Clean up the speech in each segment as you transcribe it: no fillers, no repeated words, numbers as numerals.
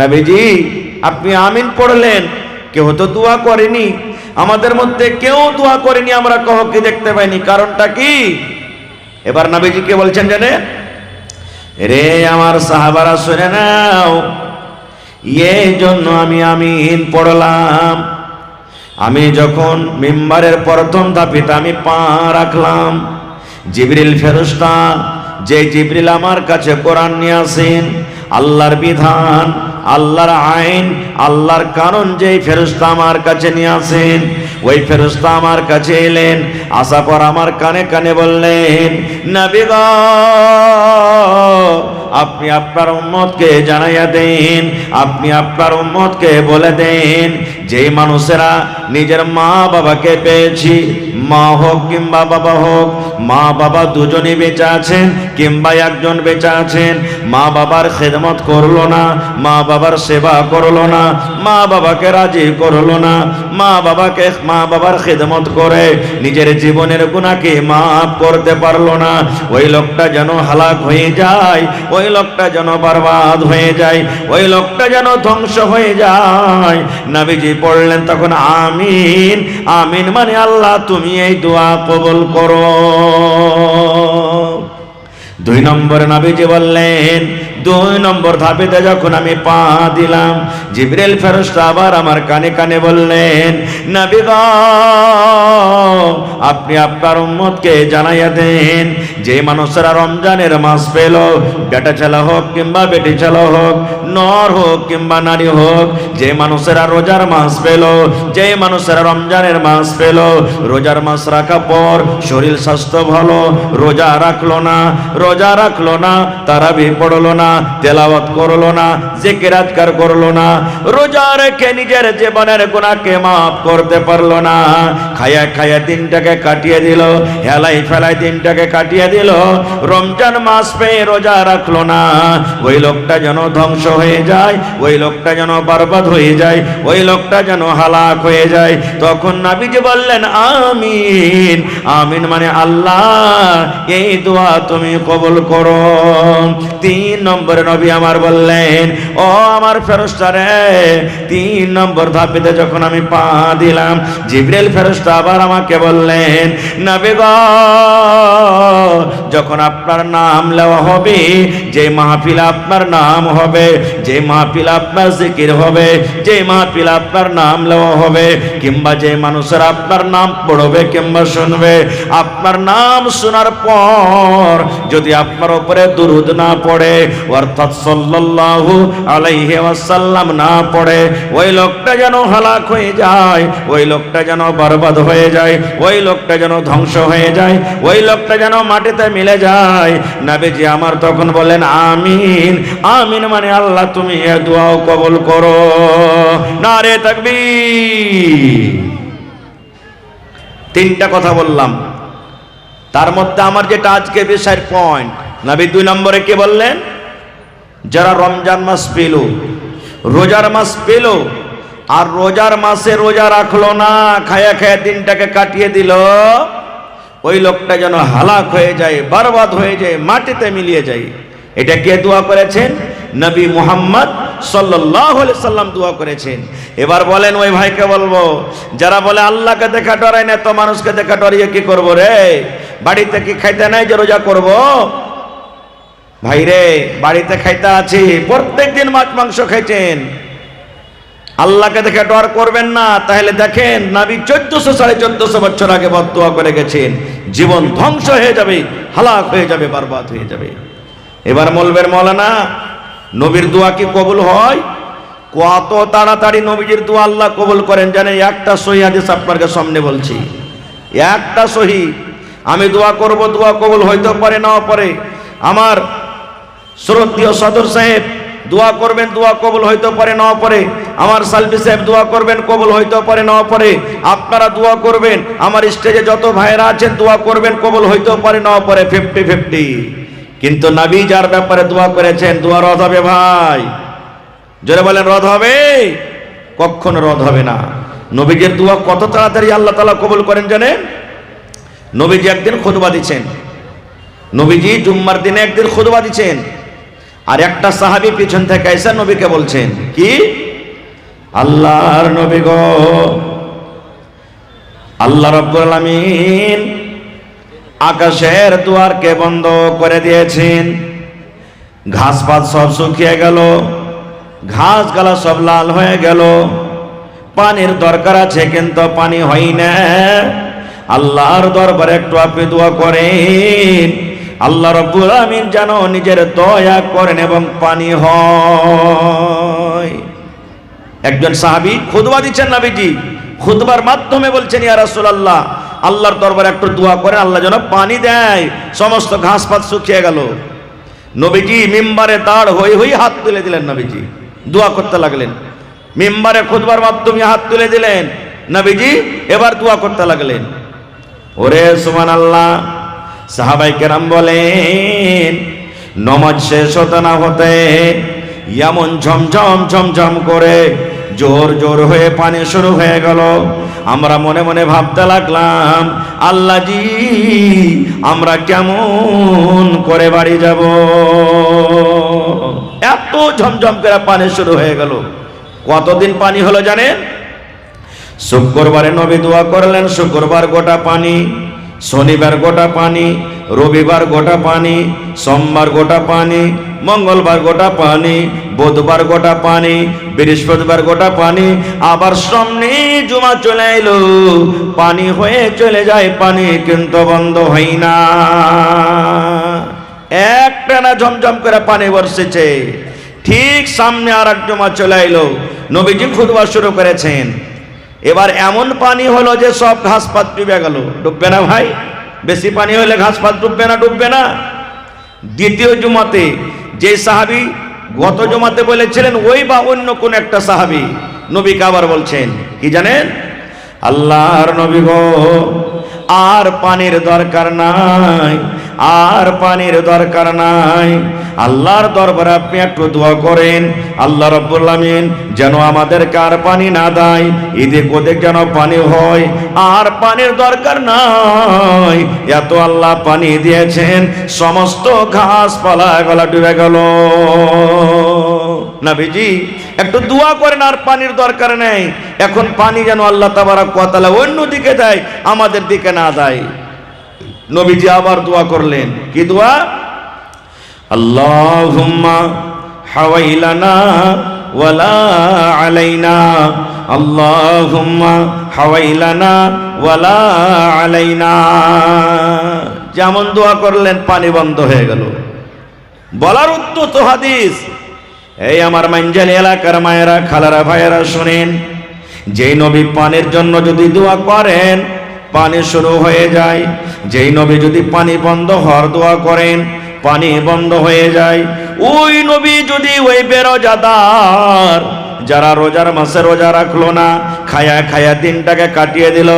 নবীজি আপনি আমিন পড়লেন, কেউ তো দোয়া করেনি, আমাদের মধ্যে কেউ দোয়া করেনি, আমরা কাউকে দেখতে পাইনি, কারণটা কি? এবার নবীজি কে বলছেন জানেন? রে আমার সাহাবারা শুনে নাও, এই জন্য আমি আমিন পড়লাম। আমি যখন মিম্বারের প্রথম ধাপিতে আমি পা রাখলাম, জিবরিল ফেরেশতা, যে জিবরিল আমার কাছে কোরআন নিয়ে আসেন, আল্লাহর বিধান, আল্লাহর আইন, আল্লাহর কানুন, যেই ফেরেশতা আমার কাছে নিয়ে আসেন, ওই ফেরেশতা আমার কাছে এলেন, আসার পর আমার কানে কানে বললেন, নবী গো আপনি আপনার উম্মতকে জানাইয়া দেন, আপনি আপনার উম্মতকে বলে দেন, যেই মানুষেরা নিজের মা বাবাকে পেয়েছি, মা হোক কিংবা বাবা হোক, মা বাবা দুজনই বেঁচে আছেন কিংবা একজন বেঁচে আছেন, মা বাবার খেদমত করলো না, মা বাবার সেবা করলো না, মা বাবাকে রাজি করলো না, মা বাবার খেদমত করে নিজের জীবনের গুনাহকে মাফ করতে পারলো না, ওই লোকটা যেন হালাক হয়ে যায়, ওই লোকটা যেন বরবাদ হয়ে যায়, ওই লোকটা যেন ধ্বংস হয়ে যায়। নবীজি পড়লেন তখন আমিন। আমিন মানে আল্লাহ তুমি এই দোয়া কবুল করো। 2 নম্বরে নবীজি বললেন, 2 নম্বর ধাপেতে যখন আমি পা দিলাম, জিবরিল ফেরেশতা আবার আমার কানে কানে বললেন, নবী গো আপনি আপনার উম্মতকে জানাইয়া দেন, যে মানুষেরা রমজানের মাস পেল, বেটা ছেলে হোক কিংবা বেটি ছেলে হোক, নর হোক কিংবা নারী হোক, যে মানুষেরা রোজার মাস পেল, যে মানুষেরা রমজানের মাস পেল, রোজার মাস রাখা পর শরীর স্বাস্থ্য ভালো, রোজা রাখলো না, তারাবি পড়লো না, তেলাওয়াত করলো না, জিকির আজকার করলো না, রোজা রেখে নিজের জীবনের গুনাহকে মাফ করতে পারলো না, খায়া দিনটাকে কাটিয়ে দিল, হেলাই ফেলাই দিনটাকে কাটিয়ে দিল, রমজান মাস পেয়ে রোজা রাখলো না, ওই লোকটা যেন ধ্বংস হয়ে যায়, ওই লোকটা যেন বরবাদ হয়ে যায়, ওই লোকটা যেন হালাক হয়ে যায়। তখন নবীজি বললেন আমিন। আমিন মানে আল্লাহ এই দোয়া তুমি কবুল করো। 3 নম্বরে নবী আমার বললেন, ও আমার ফেরেশতা রে, 3 নম্বর ধাপেতে যখন আমি পা দিলাম, জিবরিল ফেরেশতা আবার আমাকে বললেন, নবী গো যখন আপনার নাম নেওয়া হবে, যে মাহফিল আপনার নাম হবে, যে মাহফিল আপনার জিকির হবে, যে মাহফিল আপনার নাম নেওয়া হবে, কিংবা যে মানুষেরা আপনার নাম পড়বে কিংবা শুনবে, আপনার নাম শোনার পর যদি আপনার উপরে দুরূদ না পড়ে, অর্থাৎ সাল্লাল্লাহু আলাইহি ওয়াসাল্লাম না পড়ে, ওই লোকটা যেন হালাক হয়ে যায়, ওই লোকটা যেন বরবাদ হয়ে যায়, ওই লোকটা যেন ধ্বংস হয়ে যায়, ওই লোকটা যেন মাটিতে মিলে যায়। নবীজি আমার তখন বলেন আমিন। আমিন মানে আল্লাহ তুমি এই দোয়াও কবুল করো। নারে তাকবীর। 3টা কথা বললাম, তার মধ্যে আমার যেটা আজকে বিষয়ের পয়েন্ট, নবী 2 নম্বরে কি বললেন? যারা রমজান মাস পেল, রোজার মাস পেল, আর রোজার মাসে রোজা রাখলো না, খায়া দিনটাকে কাটিয়ে দিল, ওই লোকটা যেন হালাক হয়ে যায়, বরবাদ হয়ে যায়, মাটিতে মিলিয়ে যায়। এটা কে দোয়া করেছেন? নবী মুহাম্মদ সাল্লাল্লাহু আলাইহি সাল্লাম দোয়া করেছেন। এবার বলেন ওই ভাইকে বলবো, যারা বলে আল্লাহকে দেখা ডরাই না, তো মানুষকে দেখা ডরিয়ে কি করবো রে? বাড়িতে কি খাইতে নাই যে রোজা করব? ভাই রে, বাড়িতে খাইতে আছি, প্রত্যেকদিন মাছ মাংস খাইছেন, আল্লাহকে দেখে ডর করবেন না। তাহলে দেখেন নবী 1400-1450 বছর আগে বদদোয়া করে গেছেন, জীবন ধ্বংস হয়ে যাবে, হালাক হয়ে যাবে, বরবাদ হয়ে যাবে। এবার বলবেন মৌলানা নবীর দোয়া কি কবুল হয়? কত তাড়াতাড়ি নবীজির দোয়া আল্লাহ কবুল করেন জানেন? একটা সহিহ হাদিস আপনাদের সামনে বলছি, একটা সহিহ। আমি দোয়া করব, দোয়া কবুল হইতে পারে নাও পারে। আমার শ্রদ্ধেয় সদর সাহেব দোয়া করবেন, দোয়া কবুল হইতে পারে নাও পারে। আমার সালবি সাহেব দোয়া করবেন, কবুল হইতে পারে নাও পারে। আপনারা দোয়া করবেন, আমার স্টেজে যত ভাইরা আছেন দোয়া করবেন, কবুল হইতে পারে নাও পারে, 50-50। কিন্তু নবী যার ব্যাপারে দোয়া করেছেন, দোয়া রদ হবে ভাই? জোরে বলেন রদ হবে? কখনো রদ হবে না। নবীজির দোয়া কত তাড়াতাড়ি আল্লাহ তাআলা কবুল করেন জানেন? নবীজি একদিন খুতবা দিচ্ছেন, নবীজি জুম্মার দিনে একদিন খুতবা দিচ্ছেন, আর একটা সাহাবী পিছন থেকে এসে নবীকে বলছেন কি, আল্লাহর নবী গো, আল্লাহ রাব্বুল আলামিন আকাশের দুয়ারকে বন্ধ করে দিয়েছেন, ঘাসপাত সব শুকিয়ে গেল, ঘাস গালা সব লাল হয়ে গেল, পানির দরকার আছে কিন্তু পানি হয় না। আল্লাহর দরবারে একটু আপনি দোয়া করেন, আল্লাহ রাব্বুল আমিন যেন নিজের দয়া করেন এবং পানি হয়। একজন সাহাবী খুতবা দিচ্ছেন, নবীজি খুতবার মাধ্যমে বলছেন, ইয়া রাসূলুল্লাহ, আল্লাহর দরবারে একটু দোয়া করেন, আল্লাহ যেন পানি দেয়, সমস্ত ঘাসপাত শুকিয়ে গেল। নবীজি মিম্বারে দাঁড় হয়ে হয়ে হাত তুলে দিলেন, নবীজি দোয়া করতে লাগলেন, মিম্বারে খুতবার মাধ্যমে হাত তুলে দিলেন, নবীজি এবার দোয়া করতে লাগলেন। ওরে সুবহানাল্লাহ, সাহাবাই কেরাম বলেন, নমাজ শেষ হতে না হতে এমন ঝমঝম ঝমঝম করে জোর জোর হয়ে পানি শুরু হয়ে গেল। আমরা মনে মনে ভাবতে লাগলাম, আল্লাহ জি আমরা কেমন করে বাড়ি যাব, এত ঝমঝম করে পানি শুরু হয়ে গেল। কতদিন পানি হলো জানেন? শুক্রবারে নবী দোয়া করলেন, শুক্রবার গোটা পানি, শনিবার গোটা পানি, রবিবার গোটা পানি, সোমবার গোটা পানি, মঙ্গলবার গোটা পানি, বুধবার গোটা পানি, বৃহস্পতিবার গোটা পানি, আবার সামনে জুমা চলে এলো, পানি হয়ে চলে যায়, পানি কিন্তু বন্ধ হয় না। একটানা ঝমঝম করে পানি বর্ষেছে। ঠিক সামনে আর এক জুমা চলে এলো, নবীজি খুতবা শুরু করেছেন। এবার এমন পানি হলো যে সব ঘাসপাত ডুবে গেল। ডুববে না ভাই? বেশি পানি হলে ঘাসপাত ডুববে না? ডুববে না। দ্বিতীয় জুমাতে যে সাহাবী গত জুমাতে বলেছিলেন, ওই বা অন্য কোন একটা সাহাবী নবীকে আবার বলছেন কি জানেন, আল্লাহর নবী গো, আর পানির দরকার নাই, আর পানির দরকার নাই, আল্লাহর দরবারে আপনি একটু দোয়া করেন, আল্লাহ রাব্বুল আমিন যেন আমাদেরকে আর পানি না দেয়, এদিক ওদিক যেন পানি হয়, আর পানির দরকার নাই। এত আল্লাহ পানি দিয়েছেন, সমস্ত ঘাসপালা গলা ডুবে গেল। নবীজি একটু দোয়া করেন, আর পানির দরকার নেই, এখন পানি যেন আল্লাহ তাবারক ওয়া তাআলা অন্য দিকে দেয়, আমাদের দিকে না দেয়। নবীজি আবার দোয়া করলেন, কি দোয়া? আল্লাহুম্মা হাওয়াইলানা ওয়ালা আলাইনা, আল্লাহুম্মা হাওয়াইলানা ওয়ালা আলাইনা। যেমন দোয়া করলেন, পানি বন্ধ হয়ে গেল। বলার উত্তর তো হাদিস। এই আমার মানজালি এলাকার মায়েরা, খালারা, ভাইয়েরা শুনেন, যেই নবী পানির জন্য যদি দোয়া করেন, পানি শুরু হয়ে যায়। যেই নবী যদি পানি বন্ধ হওয়ার দোয়া করেন, পানি বন্ধ হয়ে যায়। ওই নবী যদি ওই বেরোজাদার যারা রোজার মাসে রোজা রাখলো না, খায়া খায়া দিনটাকে কাটিয়ে দিল,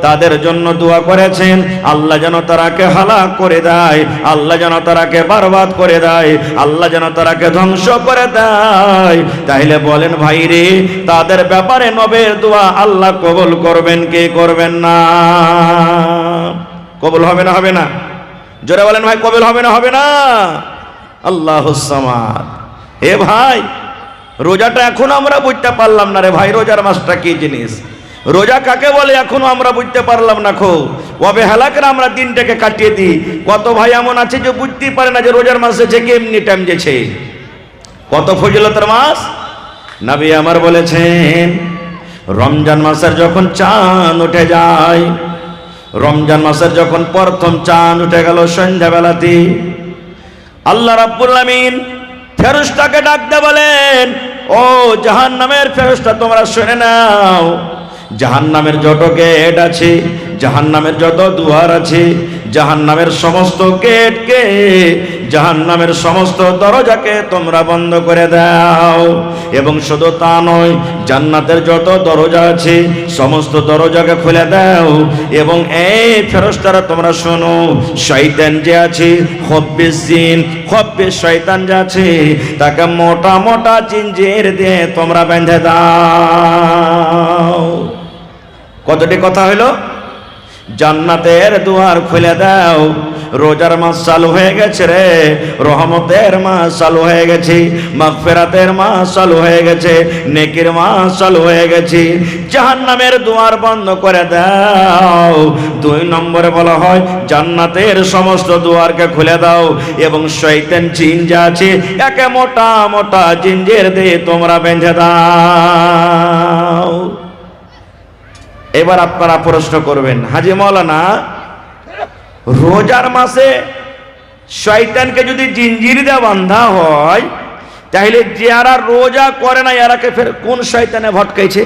তাদের জন্য দোয়া করেছেন, আল্লাহ যেন তারাকে হালাক করে দেয়, আল্লাহ যেন তারাকে বরবাদ করে দেয়, আল্লাহ যেন তারাকে ধ্বংস করে দেয়। তাইলে বলেন ভাই রে, তাদের ব্যাপারে নবীর দোয়া আল্লাহ কবুল করবেন কি করবেন না? কবুল হবে না? হবে না? জোরে বলেন ভাই, কবুল হবে না? হবে না? আল্লাহুস সামাদ। হে ভাই, রোজাটা এখনো আমরা বুঝতে পারলাম না রে ভাই, রোজার মাসটা কি জিনিস, রোজা কাকে বলে এখনো আমরা বুঝতে পারলাম না। খো অবহেলাকে আমরা দিনটাকে কাটিয়ে দিই। কত ভাই এমন আছে যে বুঝতেই পারে না যে রোজার মাস আছে, কেমনি টাইম যেছে। কত ফজিলতের মাস। নবী আমার বলেছেন, রমজান মাসের যখন চাঁদ উঠে যায়, রমজান মাসের যখন প্রথম চাঁদ উঠে গেল সন্ধ্যাবেলাতে, আল্লাহ রাব্বুল আমিন ফেরেশতাকে ডাকতে বলেন, ও জাহান্নামের ফেরেশতা, তোমরা শুনে নাও, জাহান্নামের যত গেট আছে, জাহান্নামের যত দুয়ার আছে, জাহান্নামের সমস্ত গেটকে, জাহান্নামের সমস্ত দরজাকে তোমরা বন্ধ করে দাও। এবং শুধু তা নয়, জান্নাতের যত দরজা আছে সমস্ত দরজাকে খুলে দাও। এবং এই ফেরেশতারা তোমরা শোনো, শয়তান যে আছে, খব্বিস শয়তান যে আছে, তাকে মোটা মোটা জিঞ্জির দিয়ে তোমরা বেঁধে দাও। কতটি কথা হইল? জান্নাতের দুয়ার খুলে দাও। রোজার মাস চালু হয়ে গেছে রে, রহমতের মাস চালু হয়ে গেছে, মাগফিরাতের মাস চালু হয়ে গেছে, নেকির মাস চালু হয়ে গেছে। জাহান্নামের দুয়ার বন্ধ করে দাও। 2 নম্বরে বলা হয় জান্নাতের সমস্ত দুয়ারকে খুলে দাও এবং শয়তান জিন যা আছে একে মোটা মোটা জিঞ্জির দিয়ে তোমরা বেঁধে দাও। এবার আপনারা প্রশ্ন করবেন, হাজী মাওলানা রোজার মাসে শয়তানকে যদি জিঞ্জির দিয়ে বাঁধা হয় তাহলে যারা রোজা করে না এরাকে ফের কোন শয়তানে ভটকাইছে?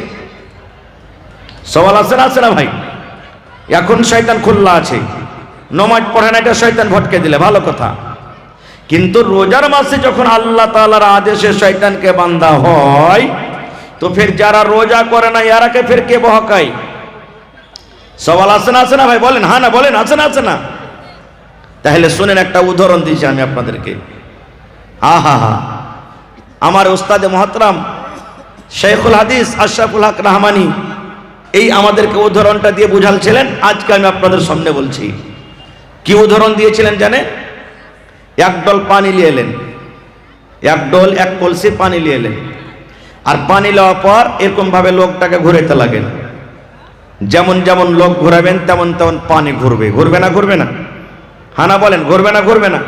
সওয়াল আছে না ভাই? এখন শয়তান খোলা আছে, নমাজ পড়ে না, এটা শয়তান ভটকে দিলে ভালো কথা। কিন্তু রোজার মাসে যখন আল্লাহ তাআলার আদেশে শয়তানকে বাঁধা হয় তো ফের যারা রোজা করে না এরাকে ফের কে বহকায়? সওয়াল আছে না ভাই? বলেন হ্যাঁ না বলেন, আছে না? তাহলে শুনেন, একটা উদাহরণ দিয়েছি আমি আপনাদেরকে। আমার উস্তাদে মুহতারাম শেখুল হাদিস আশরাফুল হক রহমানী এই আমাদেরকে উদাহরণটা দিয়ে বুঝালছিলেন। আজকে আমি আপনাদের সামনে বলছি। কি উদাহরণ দিয়েছিলেন জানেন? এক ডল পানি নিয়ে এলেন, এক কলসি পানি নিয়ে এলেন, আর পানি নেওয়ার পর এরকম ভাবে লোকটাকে ঘুরাইতে লাগেন। যেমন যেমন লোক ঘুরাবেন তেমন তেমন পানি ঘুরবে। ঘুরবে না? হানা বলেন, ঘুরবে না?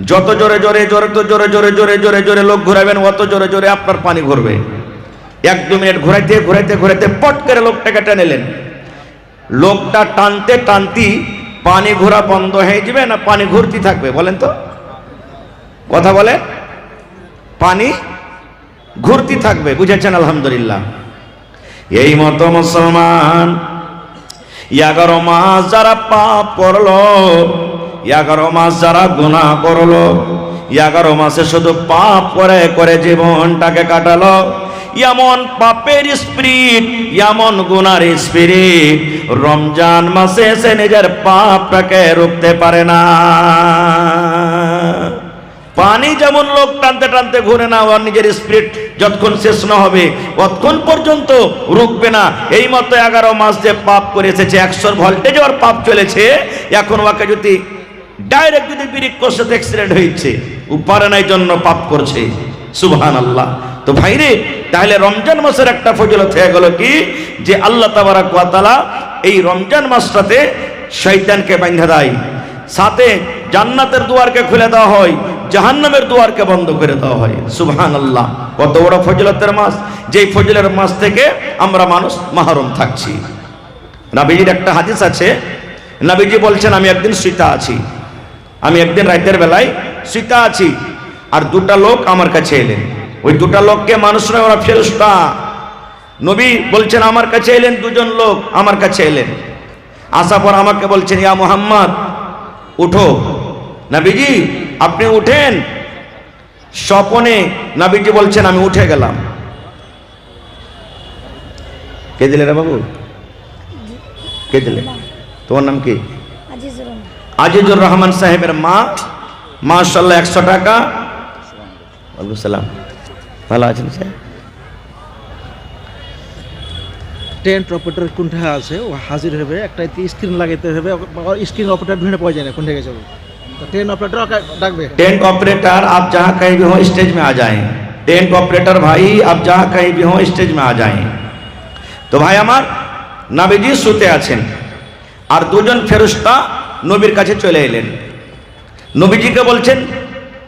যত জোরে জোরে লোক ঘুরাবেন অত জোরে জোরে আপনার পানি ঘুরবে। 1-2 মিনিট ঘুরাইতে পট করে লোকটাকে টেনেলেন। লোকটা টানতে পানি ঘোরা বন্ধ হয়ে যাবে না পানি ঘুরতে থাকবে? বলেন তো, কথা বলে। পানি ঘুরতে থাকবে, বুঝেছেন? আলহামদুলিল্লাহ। এই মতো মুসলমান 11 মাস যারা পাপ করলো, 11 মাস যারা গুনাহ করলো, 11 মাসে শুধু পাপ করে জীবনটাকে কাটালো, এমন পাপের স্পিরিট, এমন গুনার স্পিরিট রমজান মাসে এসে নিজের পাপটাকে রুখতে পারে না। পানি যেমন লোক টানতে ঘুরে না, আর নিজের স্পিরিট যতক্ষণ শেষ না হবে ততক্ষণ পর্যন্ত রুকবে না। এই মতো 11 মাস যে পাপ করে এসেছে, 100 ভোল্টেজে ওর পাপ চলেছে, এখন ওকে যদি ডাইরেক্ট যদি ব্রেক করছে অ্যাক্সিডেন্ট হয়েছে, পারে নাই জন্য পাপ করছে। সুবহানাল্লাহ। তো ভাইরে, তাহলে রমজান মাসের একটা ফজিলত হয়ে গেল কি, যে আল্লাহ তাবারক ওয়া তাআলা এই রমজান মাসটাতে শয়তানকে বাঁধা দেয়, সাথে জান্নাতের দুয়ারকে খুলে দেওয়া হয়, জাহান্নামের দুয়ারকে বন্ধ করে দেওয়া হয়। সুবহানাল্লাহ। কত বড় ফজিলতের মাস! যেই ফজিলের মাস থেকে আমরা মানুষ মাহরুম থাকছি। নবীজির একটা হাদিস আছে, নবীজি বলছেন আমি একদিন শুইতা আছি, আমি একদিন রাতের বেলায় শুইতা আছি, আর 2টা লোক আমার কাছে এলেন। ওই 2টা লোককে মানুষ নয়, ওরা ফেরেশতা। নবী বলছেন আমার কাছে এলেন 2জন লোক, আমার কাছে এলেন, আসার পর আমাকে বলছেন ইয়া মুহাম্মদ উঠো। নবীজি আপনি উঠেন। স্বপনে নবীজি বলছেন আমি উঠে গেলাম। কে দিলে রে বাবু? কে দিলে? তোমার নাম কি? আজিজুর রহমান সাহেবের মা। মাশাআল্লাহ, 100 টাকা। ওয়ালাইকুম সালাম। ভালো আছেন স্যার? টেন্ট অপারেটর কোনটা আছে ও হাজির হবে, একটা স্ক্রিন লাগাইতে হবে, স্ক্রিন অপারেটর ढूंढने পাওয়া যায় না, কোন জায়গায় যাবে? তো টেন্ট অপারেটর ডাকবে। टेंट ऑपरेटर आप जहाँ कहीं भी हो स्टेज में आ जाएं। टेंट ऑपरेटर भाई आप जहाँ कहीं भी हो स्टेज में आ जाएं। तो भाई আমার নবীজি শুতে আছেন, আর 2জন ফেরেশতা নবীর কাছে চলে এলেন। নবীজিকে বলছেন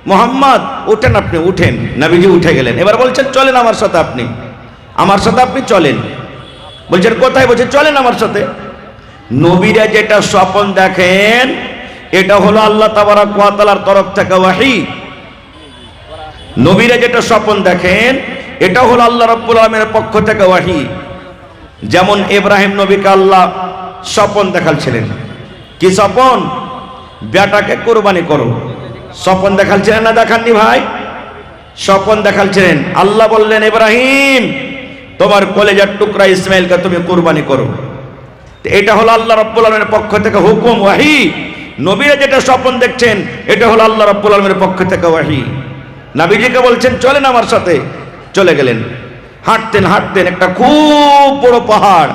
মোহাম্মদ উঠেন, আপনি উঠেন। নবীজি উঠে গেলেন। এবার বলছেন চলেন আমার সাথে, আমার সাথে আপনি চলেন। বলছেন কোথায়? বলছেন চলেন আমার সাথে। নবীরা যেটা স্বপ্ন দেখেন এটা হলো আল্লাহ তাবারক ওয়া তাআলার তরফ থেকে ওয়াহী। নবীরা যেটা স্বপ্ন দেখেন এটা হলো আল্লাহ রাব্বুল আলামিনের পক্ষ থেকে ওয়াহী। যেমন ইব্রাহিম নবীকে আল্লাহ স্বপ্ন দেখালছিলেন। কি স্বপ্ন? বেটাকে কুরবানি করো। স্বপ্ন দেখালছিলেন না দেখাননি ভাই? স্বপ্ন দেখালছিলেন। আল্লাহ বললেন ইব্রাহিম তোমার কলেজার টুকরা ইসমাইলকে তুমি কুরবানি করো। এটা হলো আল্লাহ রাব্বুল আলামিনের পক্ষ থেকে হুকুম, ওয়াহী। নবীরা যেটা স্বপ্ন দেখছেন এটা হলো আল্লাহ রাব্বুল আলামিনের পক্ষ থেকে ওয়াহী। নবীজিকে বলছেন চলেন আমার সাথে। চলে গেলেন। হাঁটতেন একটা খুব বড় পাহাড়।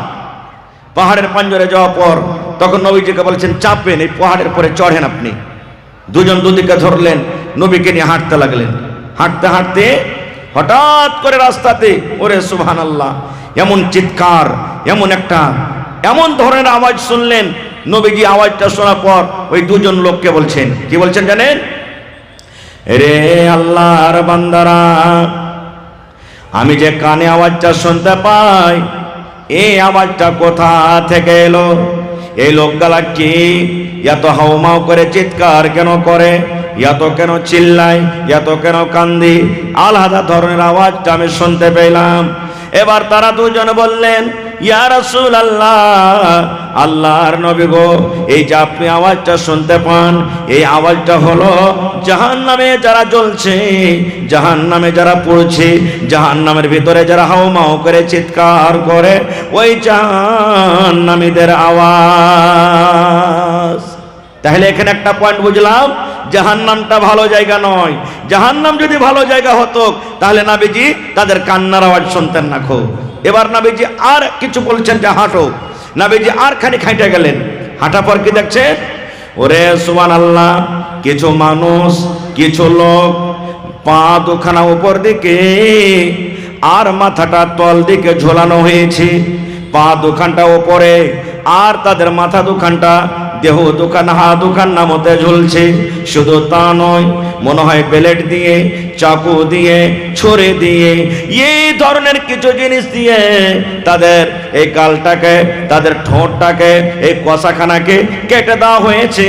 পাহাড়ের পাঞ্জরে যাওয়ার পর তখন নবীজিকে বলছেন চাপেন, এই পাহাড়ের পরে চড়েন আপনি। দুজন দুদিকে ধরলেন, নবীকে নিয়ে হাঁটতে লাগলেন। হাঁটতে হাঁটতে হঠাৎ করে রাস্তাতে ওরে সুবহানাল্লাহ এমন চিৎকার, এমন ধরনের আওয়াজ শুনলেন। নবীজি আওয়াজটা শোনার পর ওই দুজন লোককে বলছেন, কি বলছেন জানেন? রে আল্লাহর বান্দারা, আমি যে কানে আওয়াজটা শুনতে পাই, এই আওয়াজটা কোথা থেকে এলো? এই লোকগুলা কি এত হাউমাউ করে চিৎকার কেন করে, এত কেন চিল্লায়, এত কেন কান্দি? আলাদা ধরনের আওয়াজটা আমি শুনতে পেলাম। এবার তারা দুজন বললেন, ইয়া রাসূলুল্লাহ, আল্লাহর নবী গো, এই যে আপনি আওয়াজটা শুনতে পান, এই আওয়াজটা হলো জাহান্নামে যারা জ্বলছে, জাহান্নামে যারা পড়ছে, জাহান্নামের ভিতরে যারা হাউমাউ করে চিৎকার করে, ওই জাহান্নামীদের আওয়াজ। তাহলে এখানে একটা পয়েন্ট বুঝলাম, জাহান্নামটা ভালো জায়গা নয়। জাহান্নাম যদি ভালো জায়গা হতো তাহলে নবীজি তাদের কান্নার আওয়াজ শুনতেন না। এবার নবীজি আর কিছু বলছেন যে হাঁটো। নবীজি আর খানিক হাঁটে গেলেন। হাঁটা পর কি দেখছেন? ওরে সুবহানাল্লাহ, কিছু মানুষ, কিছু লোক পা দুখানা উপর দিকে আর মাথাটা তল দিকে ঝোলানো হয়েছে। পা দুখানটা উপরে আর তাদের মাথা দুখানটা, দেহ দুখান, হাত দুখান নামতে ঝুলছে। শুধু তা নয়, মনে হয় বেলেট দিয়ে, চাকু দিয়ে, ছুরি দিয়ে, এই ধরনের কিছু জিনিস দিয়ে তাদের এই গালটাকে, তাদের ঠোঁটটাকে, এই কষাখানাকে কেটে দেওয়া হয়েছে।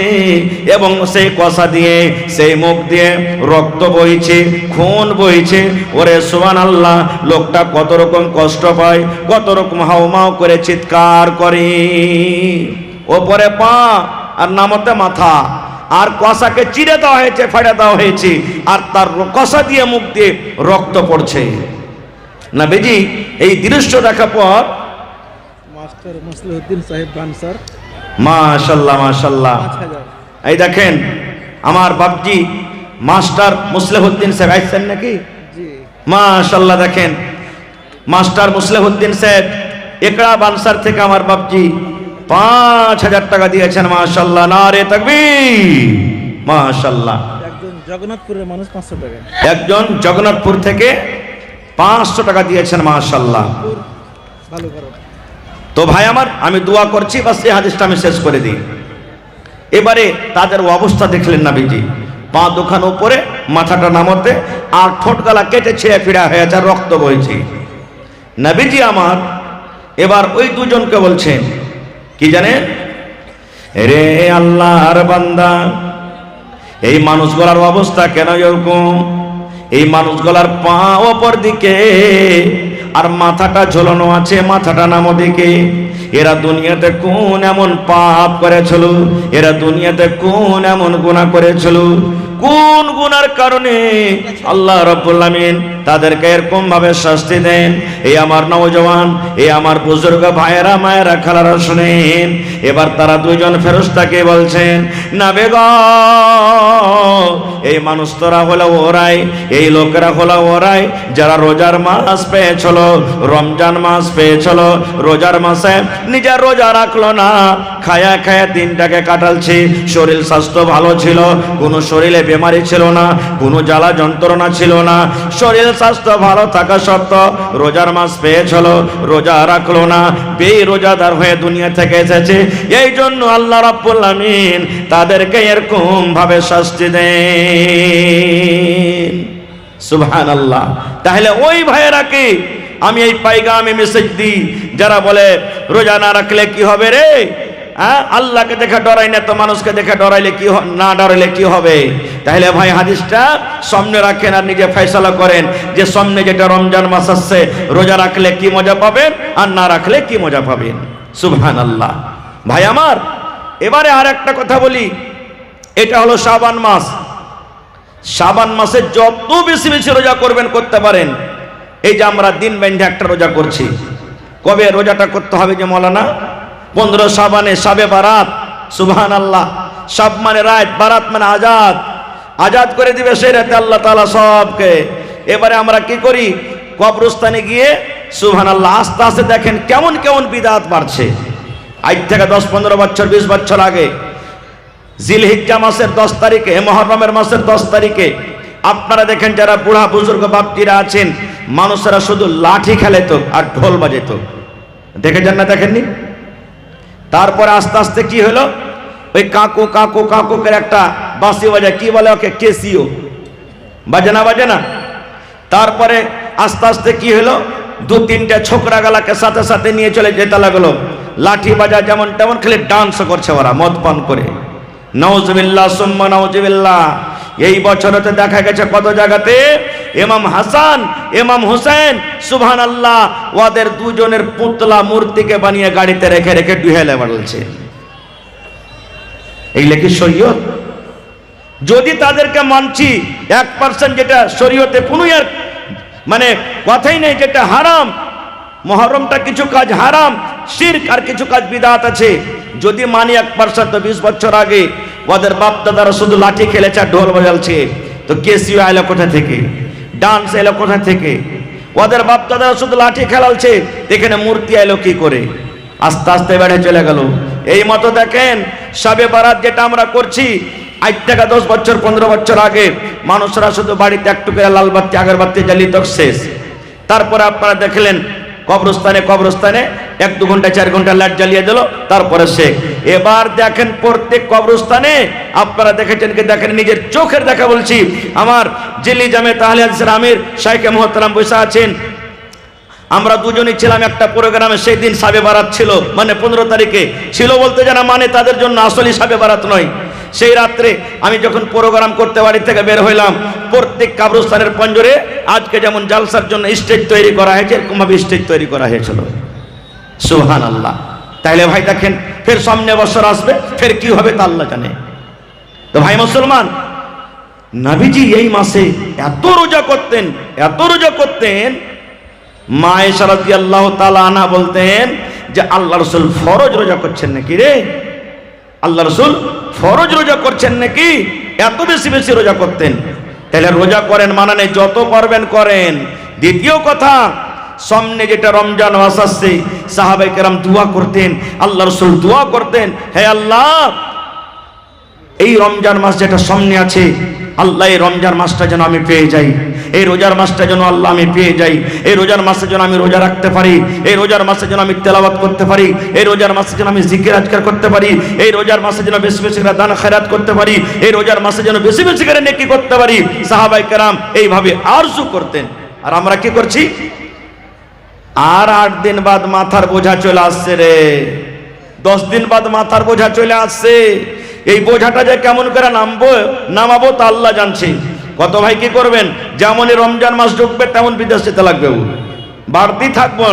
এবং সেই কষা দিয়ে, সেই মুখ দিয়ে রক্ত বইছে, খুন বইছে। ওরে সুবহানাল্লাহ, লোকটা কত রকম কষ্ট পায়, কত রকম হাউমাউ করে চিৎকার করে। ওপরে পা আর নামতে মাথা, আর কষাকে চিড়ে দেওয়া হয়েছে, ফেড়ে দেওয়া হয়েছে, আর তার কষা দিয়ে মুখ দিয়ে রক্ত পড়ছে। নবীজি এই দৃশ্য দেখার পর মাস্টার মুসলিহুদ্দিন সাহেব বানসার, মাশাআল্লাহ মাশাআল্লাহ, এই দেখেন আমার বাপজি মাস্টার মুসলিহুদ্দিন সাহেব আইছেন নাকি? জি মাশাআল্লাহ। দেখেন মাস্টার মুসলিহুদ্দিন সাহেব একড়া বানসার থেকে আমার বাপজি 5,000 টাকা দিয়েছেন। মাশাআল্লাহ, নারে তাকবীর, মাশাআল্লাহ। একজন জগন্নাথপুরের মানুষ 500 টাকা, একজন জগন্নাথপুর থেকে 500 টাকা দিয়েছেন। মাশাআল্লাহ। ভালো করো। তো ভাই আমার, আমি দোয়া করছি, বাস এই হাদিসটা আমি শেষ করে দিই। এবারে তাদের অবস্থা দেখলেন নবীজি, পা দুখান উপরে, মাথাটা নামতে, আর ঠোঁট গলা কেটে ছিঁড়ে ফিরা হয়েছে, রক্ত বইছে। নবীজি আমার এবার ওই দুজনকে বলছেন, কি জানেন? রে আল্লাহর বান্দা, এই মানুষগুলার অবস্থা কেন এরকম? এই মানুষগুলার পা অপর দিকে আর মাথাটা ঝোলানো আছে, মাথাটা নাম দিকে। এরা দুনিয়াতে কোন এমন পাপ করেছিল, এরা দুনিয়াতে কোন এমন গুনাহ করেছিল, কোন গুনার কারণে আল্লাহ রাব্বুল আমিন তাদেরকে এরকম ভাবে শাস্তি দেন? এই আমার নওজওয়ান, এই আমার বুজুর্গ ভাইয়েরা, মায়েরা, খালারা শুনেন। এবার তারা দুইজন ফেরেশতাকে বলছেন, না বেগম, এই মানুষ তোরা হলো ওরাই, এই লোকেরা হলো ওরাই যারা রোজার মাস পেয়েছিল, রমজান মাস পেয়েছিল, রোজার মাসে নিজের রোজা রাখলো না, খায়া খায়া দিনটাকে কাটালছে। শরীর স্বাস্থ্য ভালো ছিল, কোনো শরীরে বেমারি ছিল না, কোনো জ্বালা যন্ত্রণা ছিল না, শরীর স্বাস্থ্য ভালো থাকা সত্ত্বেও রোজার মাস পেয়েছিল, রোজা রাখলো না, বেরোজাদার হয়ে দুনিয়া থেকে এসেছে। এই জন্য আল্লাহ রাব্বুল আমিন তাদেরকে এরকম ভাবে শাস্তি দেন। সুবহানাল্লাহ। তাহলে ওই ভাইয়েরাকে আমি এই পাইগামে মেসেজ দিই, যারা বলে রোজা না রাখলে কি হবে রে? আল্লাহকে দেখে ডরাই না তো মানুষকে দেখে ডরাইলে কি, না ডরাইলে কি হবে? তাহলে ভাই হাদিসটা সামনে রাখেন আর নিজে ফয়সালা করেন যে সামনে যেটা রমজান মাস আসছে, রোজা রাখলে কি মজা পাবেন আর না রাখলে কি মজা পাবেন। সুবহানাল্লাহ। ভাই আমার, এবারে আর একটা কথা বলি, এটা হলো শাবান মাস। শাবান মাসে যত বেশি বেশি রোজা করবেন, করতে পারেন। এই যে আমরা দিন বেঁধে একটা রোজা করছি, কবে রোজাটা করতে হবে যে মৌলানা? 15 শাবানে, শাবে বারাত। সুবহানাল্লাহ। শাব মানে রাত, বারাত মানে আজাদ, আজাদ করে দিবে সেই রাতে আল্লাহ তাআলা সবকে। এবারে আমরা কি করি? কবরস্থানে গিয়ে সুবহানাল্লাহ, আস্তে আস্তে দেখেন কেমন কেমন বিদআত বাড়ছে। আজ থেকে 10-15 বছর 20 বছর আগে জিলহিজ্জা মাসের 10 তারিখে, মুহররমের মাসের 10 তারিখে আপনারা দেখেন যারা বুড়া বুজুর্গ বাপজিরা আছেন, মানুষেরা শুধু লাঠি খেলেত আর ঢোল বাজেত। দেখেছেন না? দেখেননি? তারপরে আস্তে আস্তে কি হলো, ওই কাকু কাকু কাকু করে একটা বাঁশি বাজায়, কি বলে ওকে, কেসিও বাজে না। তারপরে আস্তে আস্তে কি হলো, 2-3টে ছোকরা গালাকে সাথে সাথে নিয়ে চলে যেতে লাগলো, লাঠি বাজা যেমন তেমন, খেলে ডান্স করছে ওরা মদ পান করে। নাউজুবিল্লাহ সুম্মা নাউজুবিল্লাহ। এই বছরতে দেখা গেছে কত জায়গাতে ইমাম হাসান ইমাম হুসেন সুবহানাল্লাহ ওদের দুজনের পুতলা মূর্তিকে বানিয়ে গাড়িতে রেখে রেখে ডুহেলে বাড়ছে। এইগুলা কি শরীয়ত? যদি তাদেরকে মানছি 1% যেটা শরীয়তে কোনো আর মানে কথাই নেই, যেটা হারাম, মুহররমটা কিছু কাজ হারাম, শিরক, আর কিছু কাজ বিদআত আছে, যদি মানি 1%, তো 20 বছর আগে ওদের বাপ দাদারা শুধু লাঠি খেলেছে আর ঢোল বাজালছে, তো কেসিও এলো কোথা থেকে, ডান্স এলো কোথা থেকে? ওদের বাপ দাদারা শুধু লাঠি খেলালছে, এখানে মূর্তি এলো কি করে? আস্তে আস্তে বেড়ে চলে গেল। এই মতো দেখেন শবে বারাত যেটা আমরা করছি, আজ থেকে 10 বছর 15 বছর আগে মানুষরা শুধু বাড়িতে একটু করে লাল বাতি আগরবাতি জ্বালিয়ে তক শেষ। তারপরে আপনারা দেখলেন কবরস্থানে 1-2 ঘন্টা 4 ঘন্টা লাইট জ্বালিয়ে দিল, তারপরে শেখ। এবার দেখেন প্রত্যেক কবরস্থানে আপনারা দেখেছেন কি দেখেন, নিজের চোখের দেখা বলছি, আমার জিলি জামে তাহলে হাদিসের আমির শাইখে মুহতারাম বসে আছেন। আমরা দুজনই ছিলাম একটা প্রোগ্রামে, সেই দিন শবে বারাত ছিল, মানে 15 তারিখে ছিল, বলতে যারা মানে তাদের জন্য আসলে শবে বারাত নয়। সেই রাত্রে আমি যখন প্রোগ্রাম করতে বাড়ি থেকে বের হইলাম, প্রত্যেক কবরস্থানের পঞ্জরে আজকে যেমন জালসার জন্য স্টেজ তৈরি করা হয়েছে, এরকম ভাবে স্টেজ তৈরি করা হয়েছিল। সুবহানাল্লাহ। তাইলে ভাই দেখেন, ফের সামনে বছর আসবে, ফের কি হবে তা আল্লাহ জানে। তো ভাই মুসলমান, নবীজি এই মাসে এত রোজা করতেন, মা আয়েশা রাদিয়াল্লাহু তাআলা আনহা বলতেন যে আল্লাহ রাসূল ফরজ রোজা করছেন নাকি রে, আল্লাহ রাসূল ফরজ রোজা করছেন নাকি, এত বেশি বেশি রোজা করতেন। তাহলে রোজা করেন মানে নেই, যত পারবেন করেন। দ্বিতীয় কথা, সামনে যেটা রমজান মাস আসছে, সাহাবায়ে কেরাম দোয়া করতেন, আল্লাহ রাসূল দোয়া করতেন, হে আল্লাহ এই রমজান মাস যেটা সামনে আছে, আল্লাহ এই রমজান মাসটা যেন আমি পেয়ে যাই, এই রোজার মাসটা যেন আল্লাহ আমি পেয়ে যাই, এই রোজার মাসে যেন আমি রোজা রাখতে পারি, এই রোজার মাসে যেন আমি তেলাওয়াত করতে পারি, এই রোজার মাসে যেন আমি জিকির আজকার করতে পারি, এই রোজার মাসে যেন বেশি বেশি করে দান খয়রাত করতে পারি, এই রোজার মাসে যেন বেশি বেশি করে নেকি করতে পারি। সাহাবায়ে কেরাম এইভাবে আরজু করতেন। আর আমরা কি করছি? আর 8 দিন বাদ মাথার বোঝা চলে আসছে রে, 10 দিন বাদ মাথার বোঝা চলে আসছে। এই বোঝাটা যে কেমন করে নামাবো তা আল্লাহ জানছে। কত ভাই কি করবেন, যেমনই রমজান মাস ঢুকবে তেমন বিদেশ যেতে লাগবে, ও বাড়তি থাকবো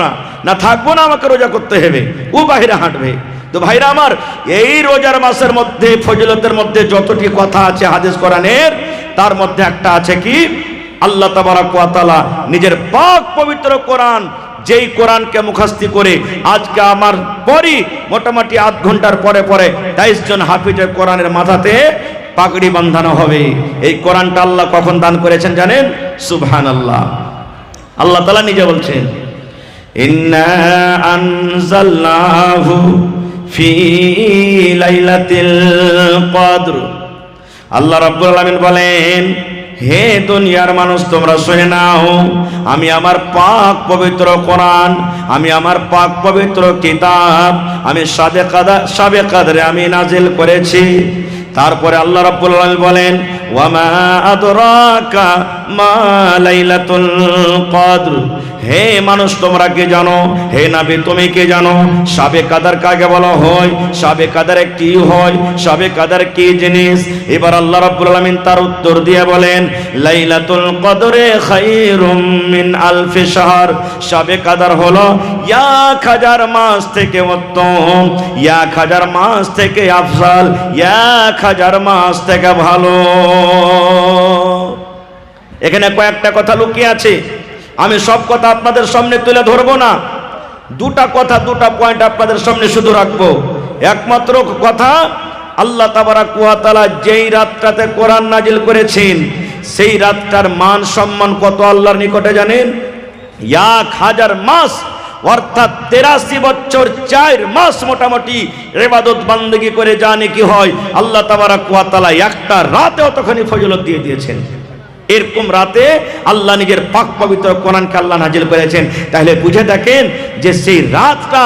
না থাকবো না, আমাকে রোজা করতে হবে, ও বাহিরে হাঁটবে। তো ভাইরা আমার, এই রোজার মাসের মধ্যে ফজিলতের মধ্যে যতটি কথা আছে হাদিস কোরআনের, তার মধ্যে একটা আছে কি, আল্লাহ তাবারক ওয়া তাআলা নিজের পাক পবিত্র কোরআন, যেই কোরআনকে মুখস্থি করে আজকে আমার পরই মোটামুটি 8 ঘন্টার পরে 23 জন হাফিজের কোরআনের মাথাতে পাগড়ি বাঁধানো হবে। এই কোরআনটা আল্লাহ কখন দান করেছেন জানেন? সুবহানাল্লাহ। আল্লাহ তাআলা নিজে বলছেন, ইন্না আনজালনাহু ফি লাইলাতিল কদর। আল্লাহ রাব্বুল আলামিন বলেন, হে দুনিয়ার মানুষ তোমরা শুনে নাও, আমি আমার পাক পবিত্র কোরআন, আমি আমার পাক পবিত্র কিতাব, আমি শাবে কদরে আমি নাজিল করেছি। তারপরে আল্লাহ রাব্বুল আলামিন বলেন, ওয়ামা আদরাকা মা লাইলাতুল কদর। হে মানুষ তোমরা কি জানো, হে নবী তুমি কি জানো, শাবে কদর কাকে বলা হয়, শাবে কদরে কি হয়, শাবে কদর কি জিনিস? এবার আল্লাহ রাব্বুল আলামিন তার উত্তর দিয়ে বলেন, লাইলাতুল কদরে খায়রুম মিন আলফি শাহর। শাবে কদর হলো 1000 মাস থেকে উত্তম, 1000 মাস থেকে আফজাল, 1000 মাস থেকে ভালো। এখানে কয়েকটা কথা লুকিয়ে আছে, আমি সব কথা আপনাদের সামনে তুলে ধরবো না। দুটা পয়েন্ট আপনাদের সামনে শুধু রাখবো। একমাত্র কথা, আল্লাহ তাবারক ওয়া তাআলা যেই রাতটাতে কোরআন নাজিল করেছেন, সেই রাতটার মান সম্মান কত আল্লাহর নিকটে জানেন? 1000 মাস অর্থাৎ 83 বছর 4 মাস মোটামুটি ইবাদত বান্দেগি করে জানে কি হয়, আল্লাহ তাবারক ওয়া তাআলা একটা রাতে অতখানি ফজিলত দিয়ে দিয়েছেন। এরকম রাতে আল্লাহ নিজের পাক পবিত্র কোরআনকে আল্লাহ নাজিল করেছেন। তাহলে বুঝে দেখেন যে সেই রাতটা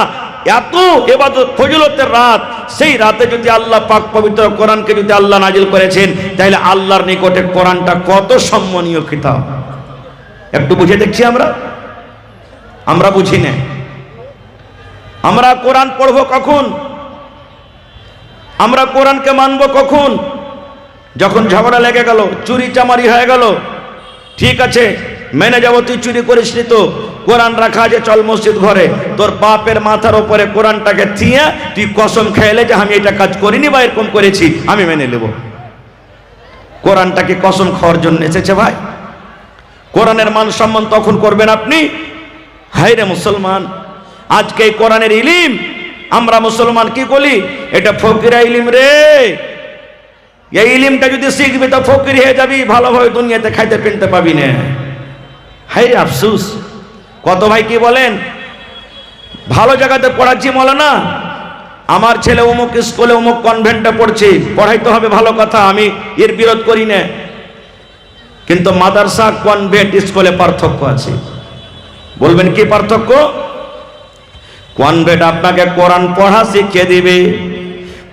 এত ইবাদত ফজিলতের রাত, সেই রাতে যদি আল্লাহ পাক পবিত্র কোরআনকে যদি আল্লাহ নাজিল করেছেন, তাহলে আল্লাহর নিকটে কোরআনটা কত সম্মানীয় কিতাব। একটু বুঝে দেখছি আমরা বুঝি না। আমরা কোরআন পড়ব কখন? আমরা কোরআনকে মানব কখন? যখন ঝগড়া লেগে গেল, চুরি চামারি হয়ে গেল, ঠিক আছে মেনে যাবো, তুই চুরি করিস নি তো, কোরআন রাখা আছে, চল মসজিদ ঘরে, তোর বাপের মাথার উপরে কোরআনটাকে থিয়ে তুই কসম খেলে যে আমি এটা কাজ করিনি বা এরকম করেছি, আমি মেনে নেব। কোরআনটাকে কসম খাওয়ার জন্য এসেছে ভাই। কোরআনের মান সম্মান তখন করবেন আপনি। হাই রে মুসলমান, আজকে এই কোরআনের ইলিম আমরা মুসলমান কি বলি, এটা ফকিরা ইলিম রে। এই ইলিমটা যদি শিখবি তো ফকির হয়ে যাবি, ভালোভাবে দুনিয়াতে খাইতে পিনতে পাবি না। হাই রে আফসুস, কত ভাই কি বলেন, ভালো জায়গাতে পড়াচ্ছি মৌলানা, আমার ছেলে অমুক স্কুলে অমুক কনভেন্টে পড়ছে, পড়াইতে হবে, ভালো কথা, আমি এর বিরোধ করি না, কিন্তু মাদ্রাসা কনভেন্ট স্কুলে পার্থক্য আছে। বলবেন কি পার্থক্য? কনভেন্ট আপনাকে কোরআন পড়া শিখিয়ে দিবে,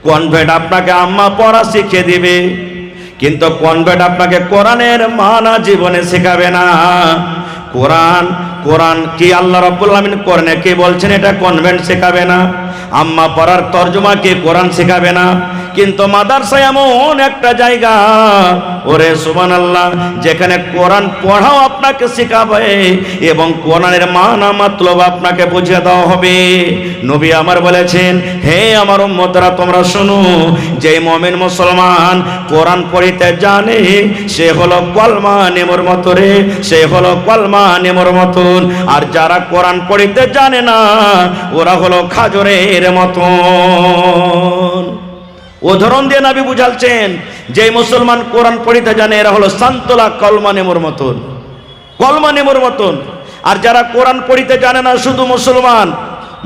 কনভেন্ট আপনাকে আম্মা পড়া শিখিয়ে দিবে, কিন্তু কনভেন্ট আপনাকে কোরআনের মানা জীবনে শেখাবে না। কোরআন কি আল্লাহ রাব্বুল আলামিন কোরআনে কি বলছেন এটা কনভেন্ট শেখাবে না, আম্মা পড়ার তর্জমা কি কোরআন শেখাবে না। কিন্তু মাদ্রাসা এমন একটা জায়গা, ওরে সুবহানাল্লাহ, যেখানে কোরআন পড়াও আপনাকে শেখাবে এবং কোরআনের মানা মাতলব আপনাকে বুঝিয়ে দেওয়া হবে। নবী আমার বলেছেন, হে আমার উম্মতরা তোমরা শোনো, যে মুমিন মুসলমান কোরআন পড়িতে জানে সে হলো কলমা নেমর মতো রে, সে হলো কলমা নেমর মতন। আর যারা কোরআন পড়িতে জানে না ওরা হলো খাজরের মতন। উদাহরণ দিয়ে নবী বুঝাচ্ছেন, যে মুসলমান কোরআন পড়িতে জানে এরা হলো সান্তলা কলমা নেমর মতন, কলমা নেমর মতন। আর যারা কোরআন পড়িতে জানে না, শুধু মুসলমান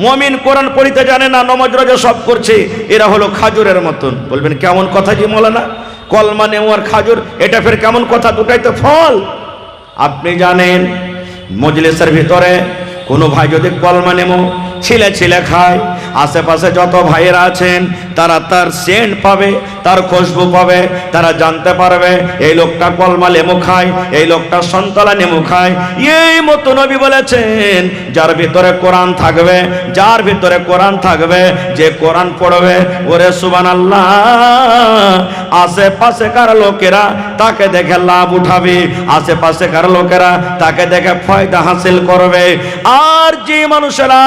মুমিন কোরআন পড়িতে জানে না, নামাজ রোজা সব করছে, এরা হলো খাজুরের মতন। বলবেন কেমন কথা জি মৌলানা, কলমা নেমো আর খাজুর, এটা ফের কেমন কথা? দুটাই তো ফল। আপনি জানেন মজলিসের ভিতরে কোনো ভাই যদি কলমা নেমো ছিলে ছিলে খায়, আশেপাশে যত ভাইয়েরা আছেন তারা তার সেন্ট পাবে, তার খুশবু পাবে, তারা জানতে পারবে এই লোকটা কলমা লেমু খায়, এই লোকটা সন্তলা নেমু খায়। এই মতো নবী বলেছেন, যার ভিতরে কোরআন থাকবে, যার ভিতরে কোরআন থাকবে, যে কোরআন পড়বে, ওরে সুবহানাল্লাহ, আশেপাশেকার লোকেরা তাকে দেখে লাভ উঠাবে, আশেপাশেকার লোকেরা তাকে দেখে ফায়দা হাসিল করবে। আর যে মানুষেরা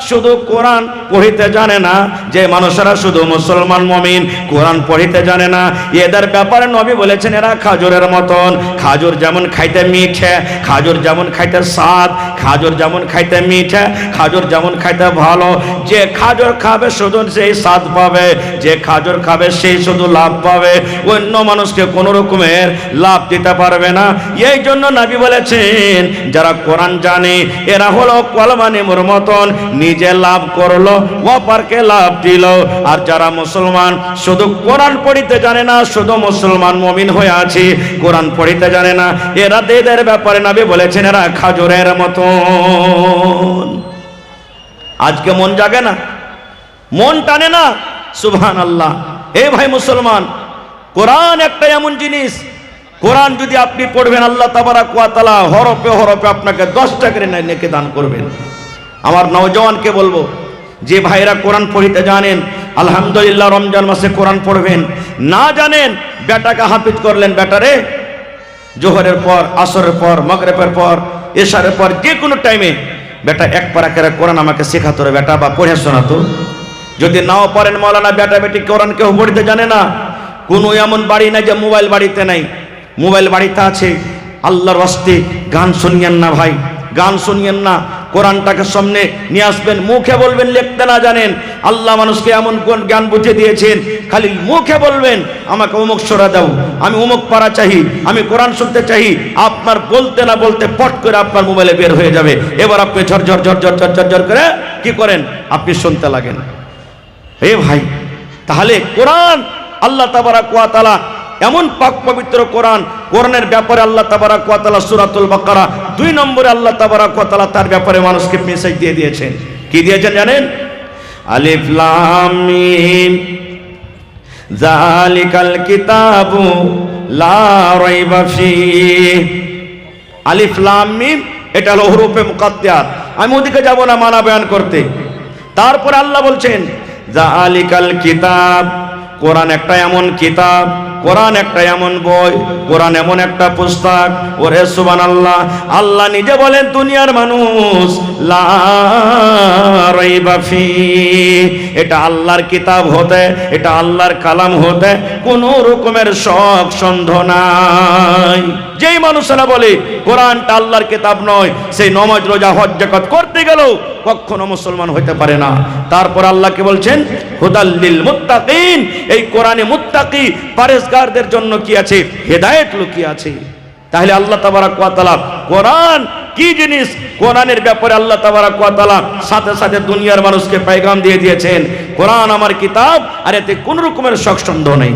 শুধু কোরআন পড়িতে জানে না, যে মানুষেরা শুধু মুসলমান মুমিন কোরআন পড়িতে জানে না, এদের ব্যাপারে নবী বলেছেন এরা খাজুরের মতন। খাজুর যেমন খাইতে মিঠে, খাজুর যেমন খাইতে স্বাদ, খাজুর যেমন খাইতে মিঠে, খাজুর যেমন খাইতে ভালো, যে খাজুর খাবে শুধু সেই স্বাদ পাবে, যে খাজুর খাবে সেই শুধু লাভ পাবে, অন্য মানুষকে কোনো রকমের লাভ দিতে পারবে না। এই জন্য নবী বলেছেন যারা কোরআন জানে এরা হলো কলমা নেমুর মতন, নিজে লাভ করলো অপরকে লাভ দিল। আর যারা মুসলমান শুধু কোরআন পড়িতে জানে না, শুধু মুসলমান মুমিন হয়ে আছে, কোরআন পড়িতে জানে না, এরা এদের ব্যাপারে নবী বলেছেন এরা খাজুরের মতন। আজকে মন জাগে না, মন টানে না, সুবহানাল্লাহ। এ ভাই মুসলমান, কোরআন একটা এমন জিনিস, কোরআন যদি আপনি পড়বেন আল্লাহ তাবারাক ওয়া তাআলা হরফে হরফে আপনাকে 10 টাকা করে নেকি দান করবেন। আমার নওজওয়ানকে বলবো, যে ভাইরা কোরআন পড়িতে জানেন আলহামদুলিল্লাহ রমজান মাসে কোরআন পড়বেন, না জানেন বেটাকে হাফিজ করলেন, বেটারে জোহরের পর, আসরের পর, মাগরিবের পর, এশারের পর, যে কোনো টাইমে বেটা এক পারা করে কোরআন আমাকে শেখাতো রে বেটা, বা পড়ে শোনাতো। যদি নাও পারেন মৌলানা, বেটা বেটি কোরআন কেউ পড়িতে জানে না, কোনো এমন বাড়ি নাই যে মোবাইল বাড়িতে নাই, মোবাইল বাড়িতে আছে। আল্লাহর রাস্তে গান শুনিয়েন না ভাই, গান শুনিয়েন না, কোরআনটাকে সামনে নিয়ে আসবেন, মুখে বলবেন, লিখতে না জানেন। আল্লাহ মানুষকে এমন কোন জ্ঞান বুঝে দিয়েছেন, খালি মুখে বলবেন আমাকে অমুক সূরা দাও, আমি অমুক পারা চাই, আমি কোরআন শুনতে চাই, আপনার বলতে না বলতে পট করে আপনার মোবাইলে বের হয়ে যাবে। এবার আপনি ঝরঝর ঝরঝর ঝরঝর ঝর করে কি করেন, আপনি শুনতে লাগেন। হে ভাই, তাহলে কোরআন আল্লাহ তাবারাক ওয়া তাআলা এমন পাক পবিত্র কোরআন, কোরআনের ব্যাপারে আল্লাহ তাবারাক ওয়া তাআলা সূরাতুল বাকারা 2 নম্বরে আল্লাহ তাবারাক ওয়া তাআলা তার ব্যাপারে মানুষকে মেসেজ দিয়ে দিয়েছেন। কি দিয়েছেন জানেন? আলিফ লাম মিম যালিকাল কিতাবু লা রাইবা ফীহ। আলিফ লাম মিম এটা হলো হুরুফে মুকাদ্দাত। আমি ওদিকে যাব না মানা বয়ান করতে। তারপর আল্লাহ বলছেন যালিকাল কিতাব, কোরআন একটা এমন কিতাব, কোরআন একটা এমন বই, কোরআন এমন একটা পুস্তক। ওরে সুবহানাল্লাহ, আল্লাহ নিজে বলেন দুনিয়ার মানুষ লা রাইবা ফীহ, এটা আল্লাহর কিতাব হতে, এটা আল্লাহর কালাম হতে কোনো রকমের শক সন্দেহ নাই। যেই মানুষেরা বলে কোরআনটা আল্লাহর কিতাব নয়, সেই নামাজ রোজা হজ যাকাত করতে গেলেও কখনো মুসলমান হইতে পারে না। তারপর আল্লাহকে বলছেন হুদাল লিল মুত্তাকিন, এই কোরআনে মুত্তাকি পরহেজগারদের জন্য কি আছে, হেদায়েত লুকিয়ে আছে। তাহলে আল্লাহ তাবারাক ওয়া তাআলা কোরআন কি জিনিস, কোরআনের ব্যাপারে আল্লাহ তাবারাক ওয়া তাআলা সাথে সাথে দুনিয়ার মানুষকে পয়গাম দিয়ে দিয়েছেন, কোরআন আমার কিতাব, আর এতে কোন রকমের শক সন্দেহ নেই।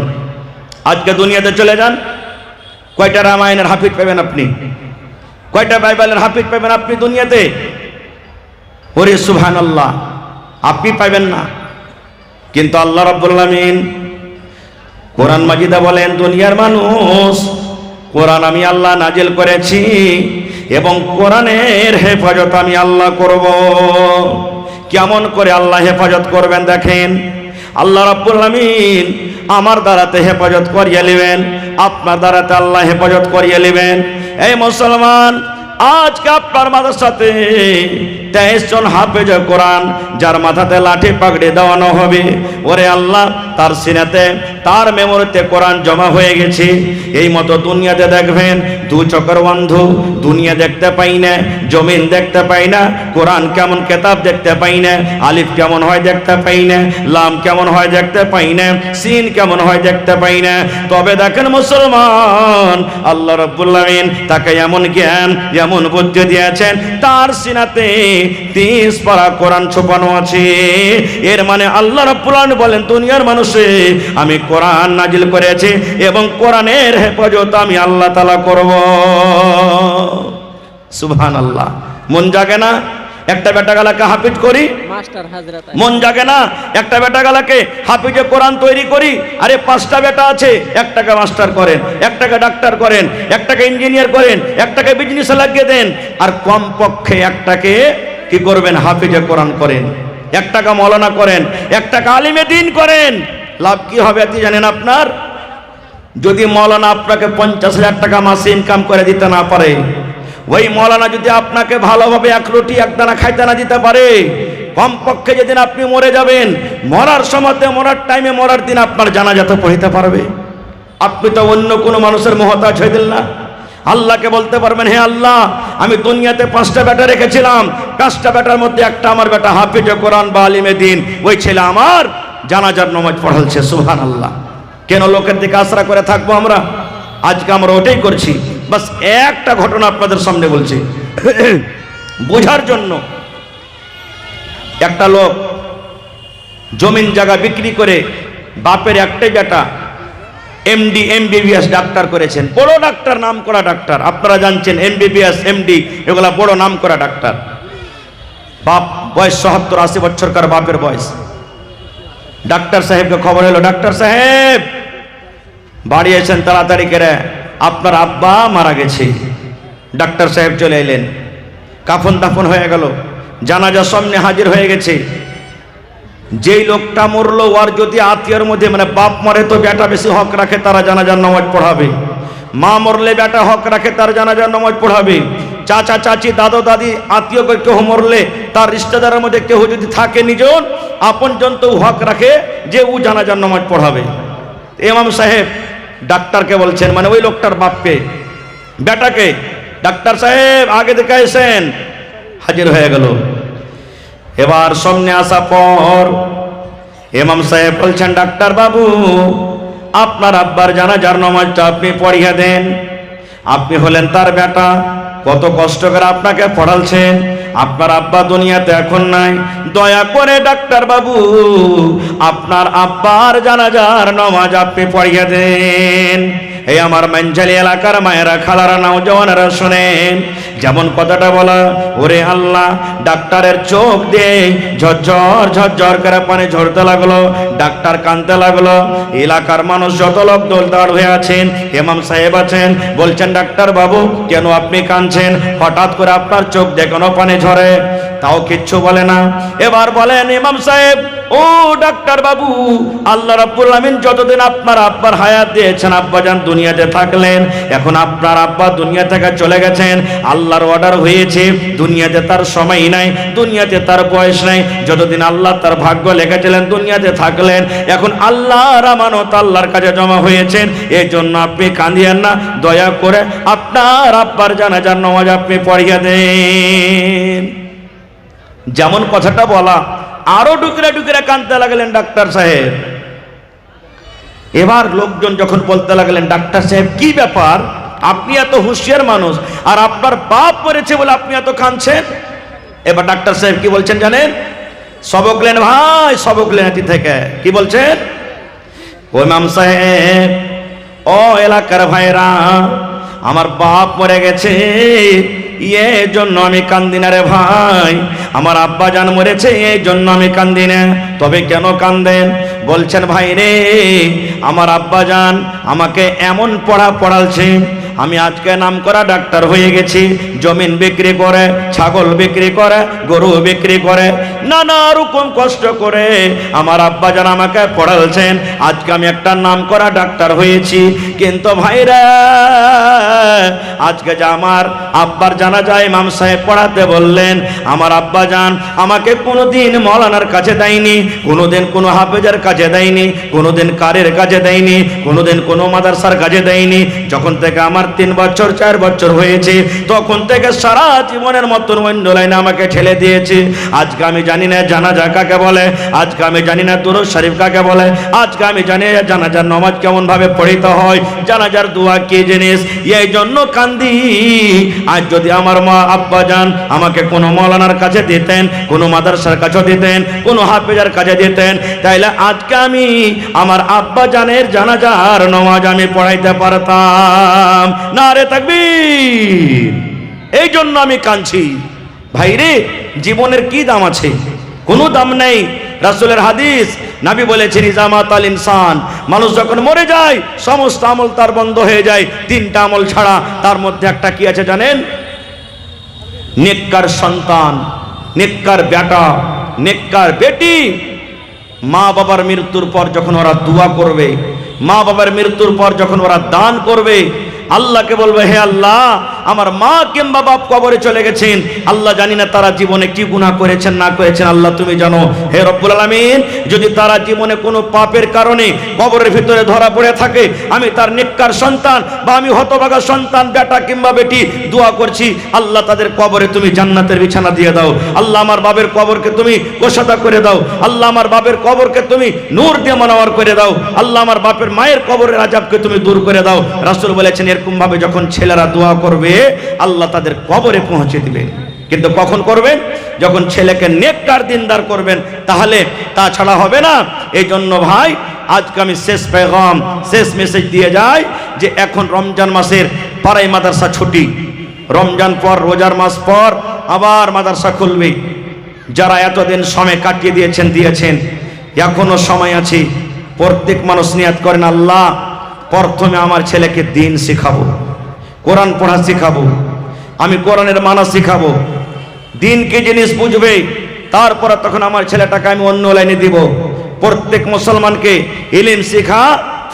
আজকে দুনিয়াতে চলে যান, কয়টা রামায়ণের হাফিজ পাবেন আপনি, কয়টা বাইবেলের হাফিজ পাবেন আপনি দুনিয়াতে? ওরে সুবহানাল্লাহ, আপনি পাবেন না। কিন্তু আল্লাহ রাব্বুল আলামিন কোরআন মাজিদে বলেন দুনিয়ার মানুষ, কোরআন আমি আল্লাহ নাজিল করেছি এবং কোরআনের হেফাজত আমি আল্লাহ করব। কেমন করে আল্লাহ হেফাজত করবেন দেখেন, আল্লাহ রাব্বুল আলামিন আমার দ্বারাতে হেফাজত করিয়ে নেবেন, আপনার দ্বারাতে আল্লাহ হেফাজত করিয়ে নেবেন। এই মুসলমান, আজকে আপনার মাদ্রাসাতে 23 জন হাফেজ কোরআন, যার মাথাতে লাঠি পাগড়ি দেওয়ানো হবে, ওরে আল্লাহ তার সিনাতে, তার মেমোরিতে কোরআন জমা হয়ে গেছে। এই মতো দুনিয়াতে দেখবেন দু চোখের অন্ধ, দুনিয়া দেখতে পাই না, জমিন দেখতে পাই না, কোরআন কেমন কিতাব দেখতে পাই না, আলিফ কেমন হয় দেখতে পাই না, লাম কেমন হয় দেখতে পাই না, সিন কেমন হয় দেখতে পাই না। তবে দেখেন মুসলমান, আল্লাহ রাব্বুল আলামিন তাকে এমন জ্ঞান, এমন বুদ্ধি দিয়েছেন, তার সিনাতে 30 পারা কোরআন ছুপানো আছে। এর মানে আল্লাহ রাব্বুল আলামিন বলেন দুনিয়ার মানুষে আমি কোরআন নাজিল করেছি এবং কোরআনের হেফাজত আমি আল্লাহ তাআলা করব। সুবহানাল্লাহ। মন জাগে না একটা বেটা গালাকে হাফিজ করি? মন জাগে না একটা বেটা গালাকে হাফিজে কোরআন তৈরি করি? আরে 5টা বেটা আছে, একটাকে মাস্টার করেন, একটাকে ডাক্তার করেন, একটাকে ইঞ্জিনিয়ার করেন, একটাকে বিজনেসে লাগিয়ে দেন, আর কমপক্ষে একটাকে কি করবেন, হাফিজে কোরআন করেন, একটাকে মৌলানা করেন, একটাকে আলিমে দ্বীন করেন। লাভ কি হবে আপনি জানেন? আপনার যদি মৌলানা আপনাকে 50,000 টাকা মাসে ইনকাম করে দিতে না পারে, ওই মৌলানা যদি আপনাকে ভালোভাবে 1 রুটি 1 দানা খাইতে না দিতে পারে, কমপক্ষে যেদিন আপনি মরে যাবেন, মরার সময়তে, মরার টাইমে, মরার দিন আপনার জানাজা তো পড়তে পারবে। আপনি তো অন্য কোনো মানুষের মহতাজ হয়ে দিলেন না। আল্লাহকে বলতে পারবেন, হে আল্লাহ আমি দুনিয়াতে 5টা বেটা রেখেছিলাম, 5টা বেটার মধ্যে একটা আমার বেটা হাফিজে কোরআন বা আলিমে দ্বীন, ওই ছেলে আমার জানাজার নামাজ পড়ালছে। সুবহানাল্লাহ। কেন লোকের দিকে আশরা করে থাকবো আমরা? আজকে আমরা ওটাই করছি। বাস একটা ঘটনা আপনাদের সামনে বলছি বোঝার জন্য। একটা লোক জমিন জায়গা বিক্রি করে বাপের একটাই বেটা এমডি এমবিবিএস ডাক্তার করেছেন, বড় ডাক্তার, নাম করা ডাক্তার। আপনারা জানছেন এমবিবিএস এমডি এগুলা বড় নাম করা ডাক্তার। বাপ বয়স 70-80 বছরকার বাপের বয়স। ডাক্তার সাহেবকে খবর হলো, ডাক্তার সাহেব বাড়ি এসেন তাড়াতাড়ি করে, আপনার আব্বা মারা গেছে। ডাক্তার সাহেব চলে এলেন, কাফন দাফন হয়ে গেল, জানাজার সামনে হাজির হয়ে গেছে। যেই লোকটা মরলো ওর যদি আত্মীয়র মধ্যে, মানে বাপ মরে তো বেটা বেশি হক রাখে, তারা জানাজার নামাজ পড়াবে। মা মরলে বেটা হক রাখে, তার জানাজার নামাজ পড়াবে। চাচা চাচি দাদা দাদি আত্মীয় কেউ মরলে তার রিশতেদারের মধ্যে কেউ যদি থাকে নিজন আপনজন, তো হক রাখে যে ও জানাজার নামাজ পড়াবে। ইমাম সাহেব ডাক্তারকে বলছেন, মানে ওই লোকটার বাপকে, বেটাকে, ডাক্তার সাহেব আগে দেখে এসেন। হাজির হয়ে গেল। এবার সামনে আসা পর ইমাম সাহেব বলছেন, ডাক্তার বাবু আপনার আব্বার জানাজার নামাজটা আপনি পড়িয়ে দেন। আপনি হলেন তার বেটা, কত কষ্ট করে আপনাকে পড়ালছেন। আপনার আব্বা দুনিয়াতে এখন নাই, দয়া করে ডাক্তার বাবু আপনার আব্বার জানাজার নামাজ আপনি পড়িয়ে দেন। এই আমার মাঞ্জালি এলাকার মায়েরা, খালারা, নওজওয়ানেরা শোনেন, যেমন কথাটা বলা, ওরে আল্লাহ, ডাক্তারের চোখ দিয়ে ঝরঝর ঝরঝর করে পানি ঝরতে লাগলো, ডাক্তার কাঁদতে লাগলো। এলাকার মানুষ যত লোক দোলদার হয়ে আছেন, ইমাম সাহেব আছেন, বলছেন ডাক্তার বাবু কেন আপনি কাঁদছেন, হঠাৎ করে আপনার চোখ দিয়ে কোনো পানি ঝরে? তাও কিচ্ছু বলে না। এবার বলেন ইমাম সাহেব, ও ডাক্তার বাবু, আল্লাহ রাব্বুল আমিন যতদিন আপনার আব্বার হায়াত দিয়েছেন, আব্বাজান দুনিয়াতে থাকলেন, এখন আপনার আব্বা দুনিয়া থেকে চলে গেছেন, আল্লাহর অর্ডার হয়েছে, দুনিয়াতে তার সময় নাই, দুনিয়াতে তার বয়স নাই, যতদিন আল্লাহ তার ভাগ্য লেখেছিলেন দুনিয়াতে থাকলেন, এখন আল্লাহর আমানত আল্লাহর কাছে জমা হয়েছেন, এই জন্য আপনি কাঁদিয়েন না, দয়া করে আপনার আব্বার জানাজার নামাজ আপনি পড়িয়ে দেন। যেমন কথাটা বলা, আরো ডুকরে ডুকরে কাঁদতে লাগলেন ডাক্তার সাহেব। এবার লোকজন যখন বলতে লাগলেন, ডাক্তার সাহেব কি ব্যাপার, আপনি এত হুঁশিয়ার মানুষ, আর আপনার বাপ মরেছে বলে আপনি এত কাঁদছেন? এবার ডাক্তার সাহেব কি বলছেন জানেন? সবক লেন ভাই, সবক লেন এটি থেকে। কি বলছেন? ও ইমাম সাহেব, ও এলাকার ভাইরা, আমার বাপ মরে গেছে, এই জন্য আমি কান্দি না রে ভাই, আমার আব্বা জান মরেছে এই জন্য আমি কান্দি না। তবে কেন কান্দেন? বলছেন ভাই রে, আমার আব্বা জান আমাকে এমন পড়ালছে, আমি আজকে নাম করা ডাক্তার হয়ে গেছি, জমিন বিক্রি করে, ছাগল বিক্রি করে, গরু বিক্রি করে, নানা রকম কষ্ট করে আমার আব্বা জান আমাকে পড়ালছেন, আজকে আমি একটা নাম করা ডাক্তার হয়েছি। কিন্তু ভাইরা, আজকে যে আমার আব্বার জানাজায় ইমাম সাহেব পড়াতে বললেন, আমার আব্বা জান আমাকে কোনোদিন মৌলানার কাছে দেয়নি, কোনোদিন কোনো হাফেজের কাছে দেয়নি, কোনোদিন কারের কাছে দেয়নি, কোনোদিন কোনো মাদ্রাসার কাছে দেয়নি। যখন থেকে আমার 3 বছর 4 বছর হয়েছে, তখন থেকে সারা জীবনের মতন অন্য লাইনে আমাকে ঠেলে দিয়েছে। আজকে আমি জানি না জানাজা কাকে বলে, আজকে আমি জানি না দুরূদ শরীফ কাকে বলে, আজকে আমি জানি না জানাজার নামাজ কেমন ভাবে পড়িতে হয়, জানাজার দোয়া কি জিনিস। এই জন্য কান্দি। আজ যদি আমার মা আব্বা জান আমাকে কোনো মৌলানার কাছে দিতেন, কোনো মাদ্রাসার কাছে দিতেন, কোনো হাফেজের কাছে দিতেন, তাইলে আজকে আমি আমার আব্বা জানের জানাজার নামাজ আমি পড়াইতে পারতাম। নারে তাকবীর। এই জন্য আমি কাঁদছি। ভাইরে, জীবনের কি দাম আছে? কোনো দাম নেই। রাসূলের হাদিস, নবী বলেছেন, ইজামাত আল ইনসান, মানুষ যখন মরে যায় সমস্ত আমল তার বন্ধ হয়ে যায়, 3টা আমল ছাড়া। তার মধ্যে একটা কি আছে জানেন? নেককার সন্তান, নেককার বেটা, নেককার বেটি। মা বাবার মৃত্যুর পর যখন ওরা দোয়া করবে, মা বাবার মৃত্যুর পর যখন ওরা দান করবে, আল্লাহকে বলবে, হে আল্লাহ, আমার মা কিংবা বাপ কবরে চলে গেছেন, আল্লাহ জানি না তারা জীবনে কি গুনাহ করেছেন না করেছেন, আল্লাহ তুমি জানো। হে রব্বুল আলামিন, যদি তারা জীবনে কোনো পাপের কারণে কবরের ভিতরে ধরা পড়ে থাকে, আমি তার নেককার সন্তান বা আমি হতভাগা সন্তান, বেটা কিংবা বেটি, দোয়া করছি, আল্লাহ তাদের কবরে তুমি জান্নাতের বিছানা দিয়ে দাও। আল্লাহ আমার বাবের কবরকে তুমি কোষাদা করে দাও। আল্লাহ আমার বাবের কবরকে তুমি নূর দিয়ে মানওয়ার করে দাও। আল্লাহ আমার বাপের মায়ের কবরের আযাবকে তুমি দূর করে দাও। রাসূল বলেছেন, এরকম ভাবে যখন ছেলেরা দোয়া করবে, আল্লাহ তাদের কবরে পৌঁছে দিবেন। কিন্তু কখন করবেন? যখন ছেলেকে নেককার দিনদার করবেন, তাহলে তাছাড়া হবে না। এই জন্য ভাই, আজকে আমি শেষ পেগাম, শেষ মেসেজ দিয়ে যাই যে এখন রমজান মাসের পাড়ায় মাদ্রাসা ছুটি, রমজান পর, রোজার মাস পর আবার মাদ্রাসা খুলবে। যারা এতদিন সময় কাটিয়ে দিয়েছেন, এখনো সময় আছে। প্রত্যেক মানুষ নিয়াত করেন, আল্লাহ প্রথমে আমার ছেলেকে দিন শিখাবো, কোরআন পড়া শিখাবো, আমি কোরআনের মানা শিখাবো, দিন কি জিনিস বুঝবে, তারপরে তখন আমার ছেলেটাকে আমি অন্য লাইনে দিব। প্রত্যেক মুসলমানকে ইলম শিখা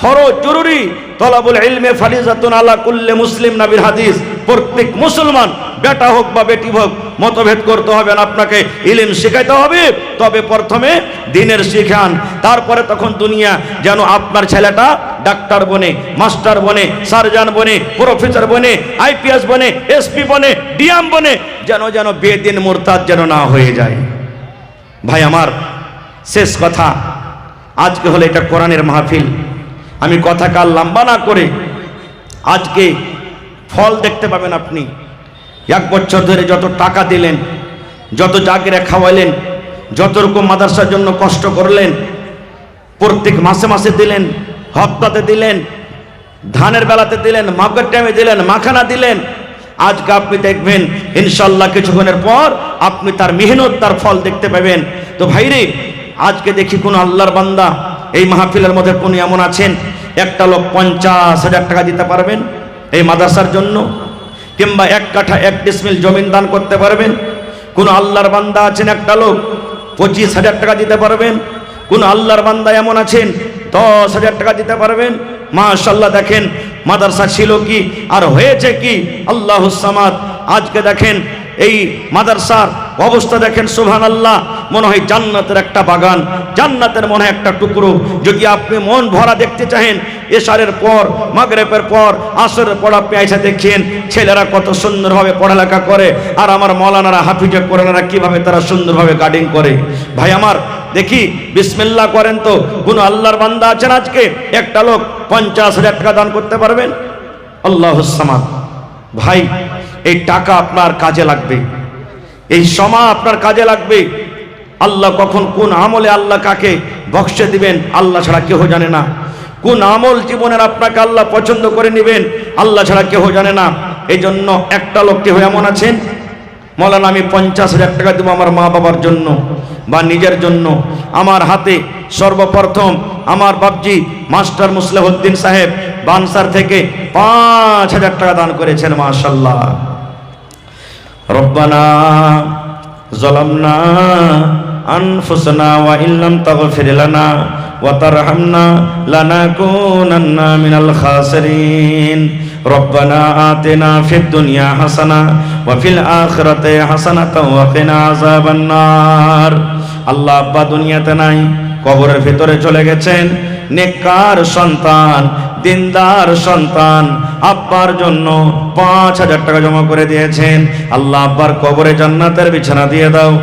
ফরজ, জরুরি। তলাবুল ইলমে ফারিজাতুন আলা কুল্লি মুসলিম, নবীর হাদিস। প্রত্যেক মুসলমান, বেটা হোক বা বেটি হোক, মতভেদ করতে হবে না, আপনাকে ইলম শিখাইতে হবে। তবে প্রথমে দিনের শিখান, তারপরে তখন দুনিয়া যেন আপনার ছেলেটা ডাক্তার বনে, মাস্টার বনে, সার্জন বনে, প্রফেসর বনে, আইপিএস বনে, এসপি বনে, ডিএম বনে, যেন বেদিন মুরতাদ যেন না হয়ে যায়। ভাই আমার, শেষ কথা, আজকে হলো এটা কোরআনের মাহফিল। আমি কথাকে আর লম্বা না করে আজকে ফল দেখতে পাবেন আপনি। 1 বছর ধরে যত টাকা দিলেন, যত জাগিরে খাওয়াইলেন, যত রকম মাদ্রাসার জন্য কষ্ট করলেন, প্রত্যেক মাসে মাসে দিলেন, হপ্তাতে দিলেন, ধানের বেলাতে দিলেন, মাগের টাইমে দিলেন, মাখানা দিলেন। আজকে আপনি দেখবেন ইনশাল্লাহ কিছুক্ষণের পর আপনি তার মেহনত, তার ফল দেখতে পাবেন। তো ভাইরে, আজকে দেখি কোন আল্লাহর বান্দা এই মাহফিলের মধ্যে কোন এমন আছেন একটা লোক 50,000 টাকা দিতে পারবেন এই মাদ্রাসার জন্য, কিংবা 1 কাঠা 1 ডিসমিল জমিন দান করতে পারবেন? কোন আল্লাহর বান্দা আছেন একটা লোক 25,000 টাকা দিতে পারবেন? কোন আল্লাহর বান্দা এমন আছেন 10,000 টাকা দিতে পারবেন? মাশাআল্লাহ, দেখেন মাদ্রাসা ছিল কি আর হয়েছে কি, আল্লাহুস সামাদ। আজকে দেখেন এই মাদ্রাসার অবস্থা দেখেন, সুবহানাল্লাহ, মনে হয় জান্নাতের একটা বাগান, জান্নাতের মনে হয় একটা টুকরো। যদি আপনি মন ভরা দেখতে চাহেন, এশারের পর, মাগরিবের পর, আসরের পর আপনি আইসা দেখেন ছেলেরা কত সুন্দরভাবে পড়ালেখা করে, আর আমার মাওলানারা, হাফিজে কোরআনরা কিভাবে তারা সুন্দরভাবে গার্ডিং করে। ভাই আমার, দেখি বিসমিল্লাহ করেন তো, কোন আল্লাহর বান্দা আছেন আজকে একটা লোক 50,000 টাকা দান করতে পারবেন? আল্লাহুস সামাদ। ভাই, এই টাকা আপনার কাজে লাগবে, এই সময় আপনার কাজে লাগবে। আল্লাহ কখন কোন আমলে আল্লাহ কাকে বক্সে দিবেন আল্লাহ ছাড়া কেউ জানে না। কোন আমল জীবনের আপনাকে আল্লাহ পছন্দ করে নেবেন আল্লাহ ছাড়া কেউ জানে না। এই জন্য একটা লোক কেউ এমন আছেন, মৌলানা আমি 50,000 টাকা দেবো আমার মা বাবার জন্য বা নিজের জন্য। আমার হাতে সর্বপ্রথম আমার বাপজি মাস্টার মুসলিহুদ্দিন সাহেব বানসার থেকে 5,000 টাকা দান করেছেন। মাশাআল্লাহ। রব্বানা যালামনা আনফুসানা ওয়া ইল্লাম তাগফির লানা ওয়া তারহামনা লানাকুনান্না মিনাল খাসিরিন। রব্বানা আতিনা ফিদ দুনিয়া হাসানা ওয়া ফিল আখিরাতি হাসানাতাও ওয়া কিনা আযাবান নার। আল্লাহ আব্বা দুনিয়াতে নাই, কবরের ভিতরে চলে গেছেন। নেককার সন্তান, দিনদার সন্তান আব্বার জন্য 5,000 টাকা জমা করে দিয়েছেন। আল্লাহ আব্বার কবরে জান্নাতের বিছানা দিয়ে দাও।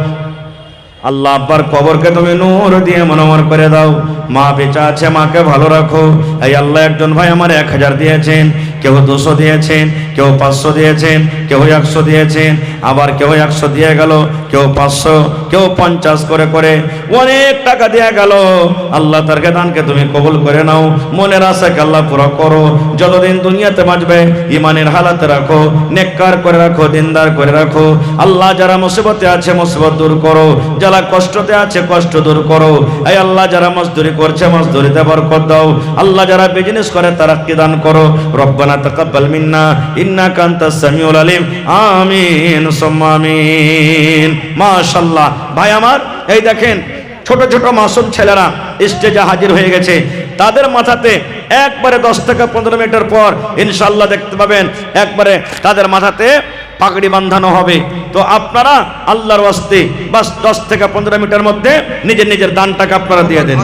আল্লাহ আব্বার কবরকে তুমি নূর দিয়ে মনোমর করে দাও। মা বেঁচে আছে, মাকে ভালো রাখো। এই আল্লাহ, একজন ভাই আমার 1,000 দিয়েছেন, কেউ 200 দিয়েছেন, কেউ 500 দিয়েছেন, কেউ 100 দিয়েছেন, আবার কেউ 100 দিয়ে গেল, কেউ 500, কেউ 50 করে করে অনেক টাকা দিয়ে গেল। আল্লাহ তার দানকে তুমি কবুল করে নাও। মনের আশাকে আল্লাহ পুরো করো। যতদিন দুনিয়াতে বাঁচবে ইমানের হালাতে রাখো, নেককার করে রাখো, দিনদার করে রাখো। আল্লাহ যারা মুসিবতে আছে মুসিবত দূর করো, যারা কষ্টতে আছে কষ্ট দূর করো। এই আল্লাহ যারা মজদুরি করছে মজদুরিতে বরকত দাও। আল্লাহ যারা বিজনেস করে তারাক্কি দান করো। রব্বানা তাকাব্বাল মিন্না ইন্নাকা আনতাস সামিউল আলিম। আমিন সুম্মা আমিন। মাশাআল্লাহ। ভাই আমার, এই দেখেন ছোট ছোট মাসুম ছেলেরা স্টেজে হাজির হয়ে গেছে। তাদের মাথাতে একবারে 10 থেকে 15 মিনিটের পর ইনশাআল্লাহ দেখতে পাবেন একবারে তাদের মাথাতে পাগড়ি বাঁধানো হবে। তো আপনারা আল্লাহর ওয়াস্তে বাস 10 থেকে 15 মিনিটের মধ্যে নিজের নিজের দানটাকে আপনারা দিয়ে দেন।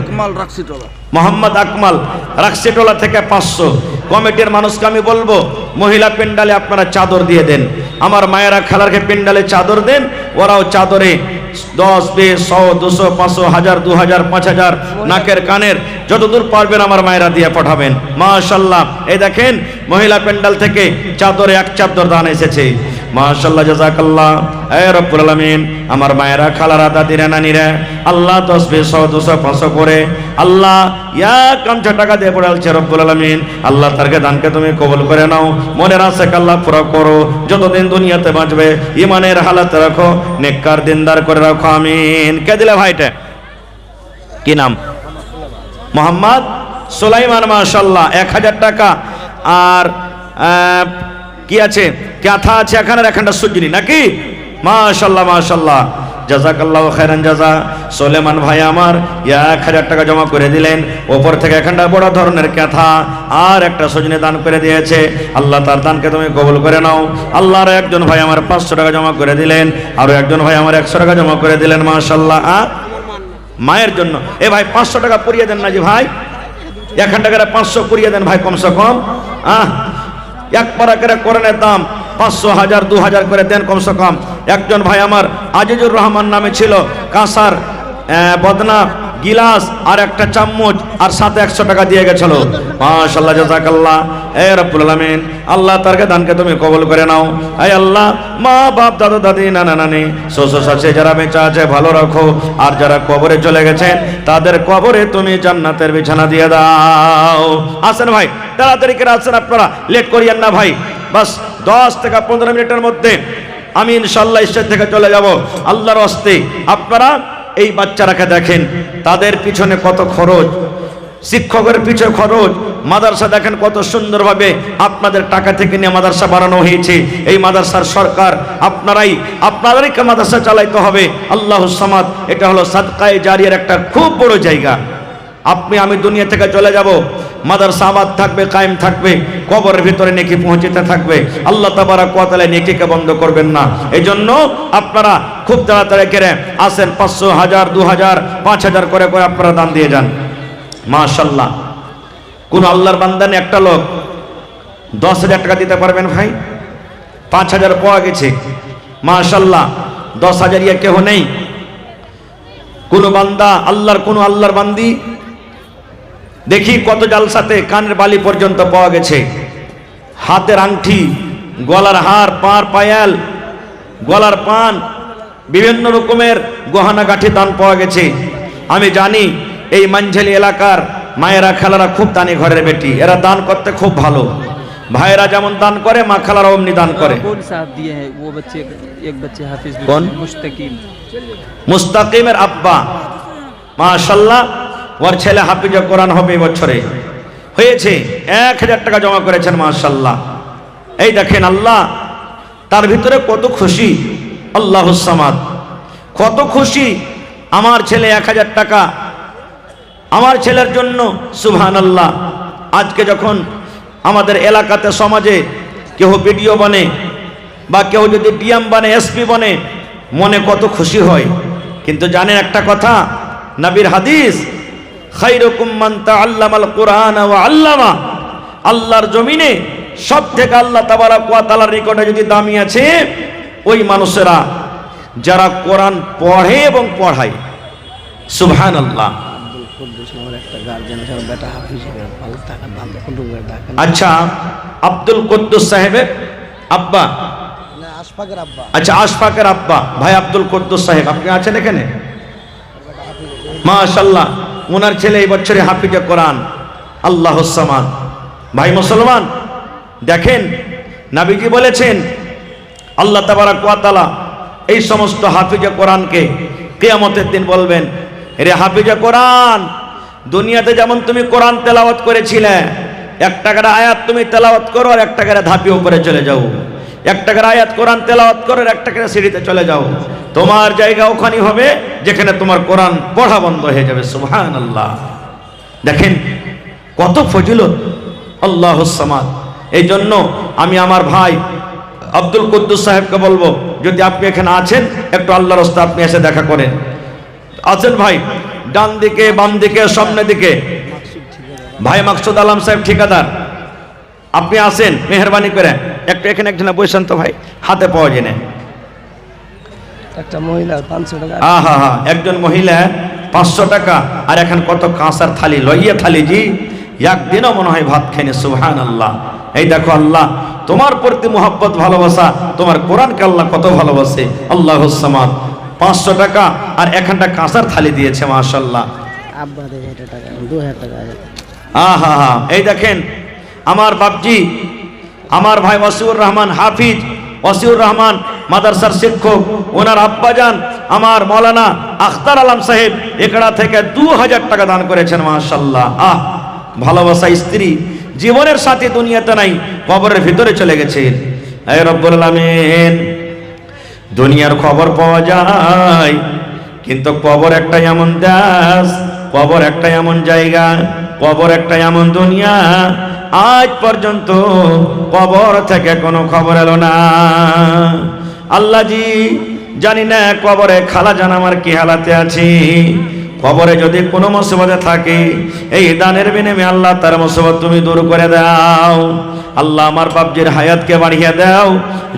মোহাম্মদ আকমাল রাকসিটোলা থেকে 500। কমিটির মানুষকে আমি বলবো মহিলা পেন্ডালে আপনারা চাদর দিয়ে দেন। আমার মায়েরা খেলারকে পেন্ডালে চাদর দেন, ওরাও চাদরে 10, 20, 100, 200, 500, 1000, 2000, 5000 নাকের কানের যতদূর পারবেন আমার মায়েরা দিয়ে পাঠাবেন। মাশাআল্লাহ। এই দেখেন মহিলা পেন্ডাল থেকে চাদরে 1 চাদর দান এসেছে। মাশাআল্লাহ, জাযাকাল্লাহ। এ রব্বুল আলামিন, আমার মায়েরা, খালারা, দাদিরা, নানিরা আল্লাহ 10, 20, 100, 200, 500 করে আল্লাহ কামচা টাকা দিয়ে পড়ালছে। রব্বুল আলামিন, আল্লাহ তারকে দানকে তুমি কবুল করে নাও। মনের আশাকে আল্লাহ পুরো করো। যতদিন দুনিয়াতে বাঁচবে ইমানের হালাতে রাখো, নেককার দিনদার করে রাখো। আমিন। কে দিলে ভাইটা? কি নাম? মোহাম্মদ সুলাইমান। মাশাআল্লাহ, 1000 টাকা। আর কি আছে? কাঁথা আছে এখানে, এখানটা সুজনি নাকি? মাশাআল্লাহ মাশাআল্লাহ, জাযাকাল্লাহু খাইরান জাযা। সুলাইমান ভাই আমার 1000 টাকা জমা করে দিলেন। ওপর থেকে এখানটা বড় ধরনের কাঁথা আর একটা সুজনি দান করে দিয়েছে। আল্লাহ তার দানকে তুমি কবুল করে নাও। আল্লাহর একজন ভাই আমার 500 টাকা জমা করে দিলেন, আরো একজন ভাই আমার 100 টাকা জমা করে দিলেন। মাশাআল্লাহ। মায়ের জন্য এ ভাই 500 টাকা পুরিয়ে দেন না জি ভাই, 1000 টাকা 500 পুরিয়ে দেন ভাই কমসে কম। এক পারা করে কোরআনের দাম 500, 1000, 2000 করে দেন কমসে কম। একজন ভাই আমার আজিজুর রহমান নামে ছিল, কাঁসার বদনা গিলাস আর একটা চামচ আর সাথে 100 টাকা দিয়ে গেছিল। মাশাআল্লাহ, জাযাকাল্লাহ। এ রব্বুল আলামিন, আল্লাহ তার দানকে তুমি কবুল করে নাও। আয় আল্লাহ, মা বাপ দাদা দাদি নানা নানি শ্বশুর শাশুড়ি যারা বেঁচে আছে ভালো রাখো, আর যারা কবরে চলে গেছেন তাদের কবরে তুমি জান্নাতের বিছানা দিয়ে দাও। আসেন ভাই, তাড়াতাড়ি করে আসেন, আপনারা লেট করিয়েন না ভাই। বাস 10 থেকে 15 মিনিটের মধ্যে আমি ইনশাআল্লাহ স্টেজ থেকে চলে যাব। আল্লাহর হস্তে আপনারা এই বাচ্চারাকে দেখেন, তাদের পিছনে কত খরচ, শিক্ষকের পিছনে খরচ, মাদ্রাসা দেখেন কত সুন্দরভাবে আপনাদের টাকা থেকে নিয়ে মাদ্রাসা বানানো হয়েছে। এই মাদ্রাসার সরকার আপনাদেরকে মাদ্রাসা চালাইতে হবে। আল্লাহুস সামাদ, এটা হলো সাদকায়ে জারিয়ার একটা খুব বড় জায়গা। আমি দুনিয়া থেকে চলে যাব, মাদ্রাসা আবাদ থাকবে, কায়েম থাকবে, কবরের ভিতরে নেকি পৌঁছতে থাকবে। আল্লাহ তাবারক ওয়া তাআলা নেকিকে বন্ধ করবেন না। এই জন্য আপনারা খুব তাড়াতাড়ি করে আসেন, 500, 1000, 2000, 5000 করে আপনারা দান দিয়ে যান। মাশাআল্লাহ, কোন আল্লাহর বান্দা নেই একটা লোক 10,000 টাকা দিতে পারবেন ভাই? 5000 পাওয়া গেছে। মাশাআল্লাহ, 10,000 ইয়া কেউ নেই? কোন বান্দা কোন আল্লাহর বান্দি দেখি কত জালসাতে কানের বালি পর্যন্ত পাওয়া গেছে, হাতের আংটি, গলার হার, পার পায়াল, গলার পান, বিভিন্ন রকমের গহনা গাঠি দান পাওয়া গেছে। আমি জানি এই মানঝালি এলাকার মায়েরা খালারা খুব দানি ঘরের বেটি, এরা দান করতে খুব ভালো। ভাইরা যেমন দান করে, মা খালারা অমনি দান করে। कौन सा दिए हैं वो बच्चे, एक बच्चे हाफिज भी कौन? मुस्तकीम। মুস্তাকিমের আব্বা, মাশাআল্লাহ, ওর ছেলে হাফিজ কোরআন হবে বছরে হয়েছে, 1000 টাকা জমা করেছেন। মাশাআল্লাহ, এই দেখেন আল্লাহ তার ভিতরে কত খুশি। আল্লাহুস সামাদ, কত খুশি। আমার ছেলে 1000 টাকা আমার ছেলের জন্য, সুবহানাল্লাহ। আজকে যখন আমাদের এলাকাতে সমাজে কেউ বিডিও বনে বা কেউ যদি ডিএম বনে, এসপি বনে, মনে কত খুশি হয়। কিন্তু জানেন একটা কথা, নবীর হাদিস, খায়রুকুম মান তাআল্লামাল কুরআন ওয়া আল্লামা। আল্লাহর জমিনে সব থেকে আল্লাহ তাবারক ওয়া তাআলার নিকটে যদি দামি আছে ওই মানুষেরা যারা কোরআন পড়ে এবং পড়ায়। সুবহানাল্লাহ। আচ্ছা, আব্দুল কুদ্দুস সাহেবের আব্বা, আচ্ছা আশফাকের আব্বা ভাই আব্দুল কুদ্দুস সাহেব, আপনি আছেন এখানে? মাশাআল্লাহ, ওনার ছেলে এই বছরে হাফিজে কোরআন। আল্লাহুস সামাদ। ভাই মুসলমান, দেখেন নবীজি বলেছেন আল্লাহ তাবারক ওয়া তাআলা এই সমস্ত হাফিজে কোরআনকে কিয়ামতের দিন বলবেন, রে হাফিজে কোরআন, দুনিয়াতে যেমন তুমি কোরআন তেলাওয়াত করেছিলে, 1 টাকার আয়াত তুমি তেলাওয়াত করো আর 1 টাকার ধাপি উপরে চলে যাও, 1 টাকার আয়াত কোরআন তেলাওয়াত করো আর 1 টাকার সিঁড়িতে চলে যাও, তোমার জায়গা ওখানে হবে যেখানে তোমার কোরআন পড়া বন্ধ হয়ে যাবে। সুবহানাল্লাহ। দেখেন কত ফজিলত। আল্লাহুস সামাদ। এই জন্য আমি আমার ভাই আব্দুল কুদ্দুস সাহেবকে বলবো, যদি আপনি এখানে আছেন একটু আল্লাহর রাস্তায় আপনি এসে দেখা করেন। আছেন ভাই, ডান দিকে, বাম দিকে, সামনে দিকে ভাই মাকসুদ আলম সাহেব ঠিকাদার, আপনি আসেন মেহরবানি করে একটু এখানে একজনে বসেন তো ভাই, হাতে পাওয়া যায় না। একটা মহিলা 500 টাকা। একজন মহিলা 500 টাকা, আর এখন কত কাঁসার থালি, লইয়া থালি জি, একদিনও মনে হয় ভাত খাইনি। সুবহানাল্লাহ। এই দেখো আল্লাহ তোমার প্রতি মোহাব্বত, ভালোবাসা, তোমার কোরআনকে আল্লাহ কত ভালোবাসে। আল্লাহুস সামাদ। 500 টাকা আর এখানটা কাঁসার থালি দিয়েছে। মাশাআল্লাহ। আব্বা 2000 টাকা, 2000 টাকা। এই দেখেন আমার বাপজি, আমার ভাই ওয়াসিউর রহমান হাফিজ, ওয়াসিউর রহমান মাদ্রাসার শিক্ষক, ওনার আব্বাজান আমার মৌলানা আখতার আলম সাহেব একড়া থেকে 2000 টাকা দান করেছেন। মাশাআল্লাহ। ভালোবাসা স্ত্রী জীবনের সাথে দুনিয়াতে নাই, কবরের ভিতরে চলে গেছে। হে রব্বুল আলামিন, দুনিয়ার খবর পাওয়া যায় কিন্তু কবর একটা এমন দেশ, কবর একটা এমন জায়গা, কবর একটা এমন দুনিয়া, আজ পর্যন্ত কবর থেকে কোনো খবর এলো না। আল্লাহ জি, জানি না কবরে খালাজান আমার কি হালাতে আছে, কবরে যদি কোনো মুসিবতে থাকে, এই দানের বিনিময়ে আল্লাহ তার মুসিবত তুমি দূর করে দাও। আল্লাহ আমার বাপজির হায়াতকে বাড়িয়ে দাও,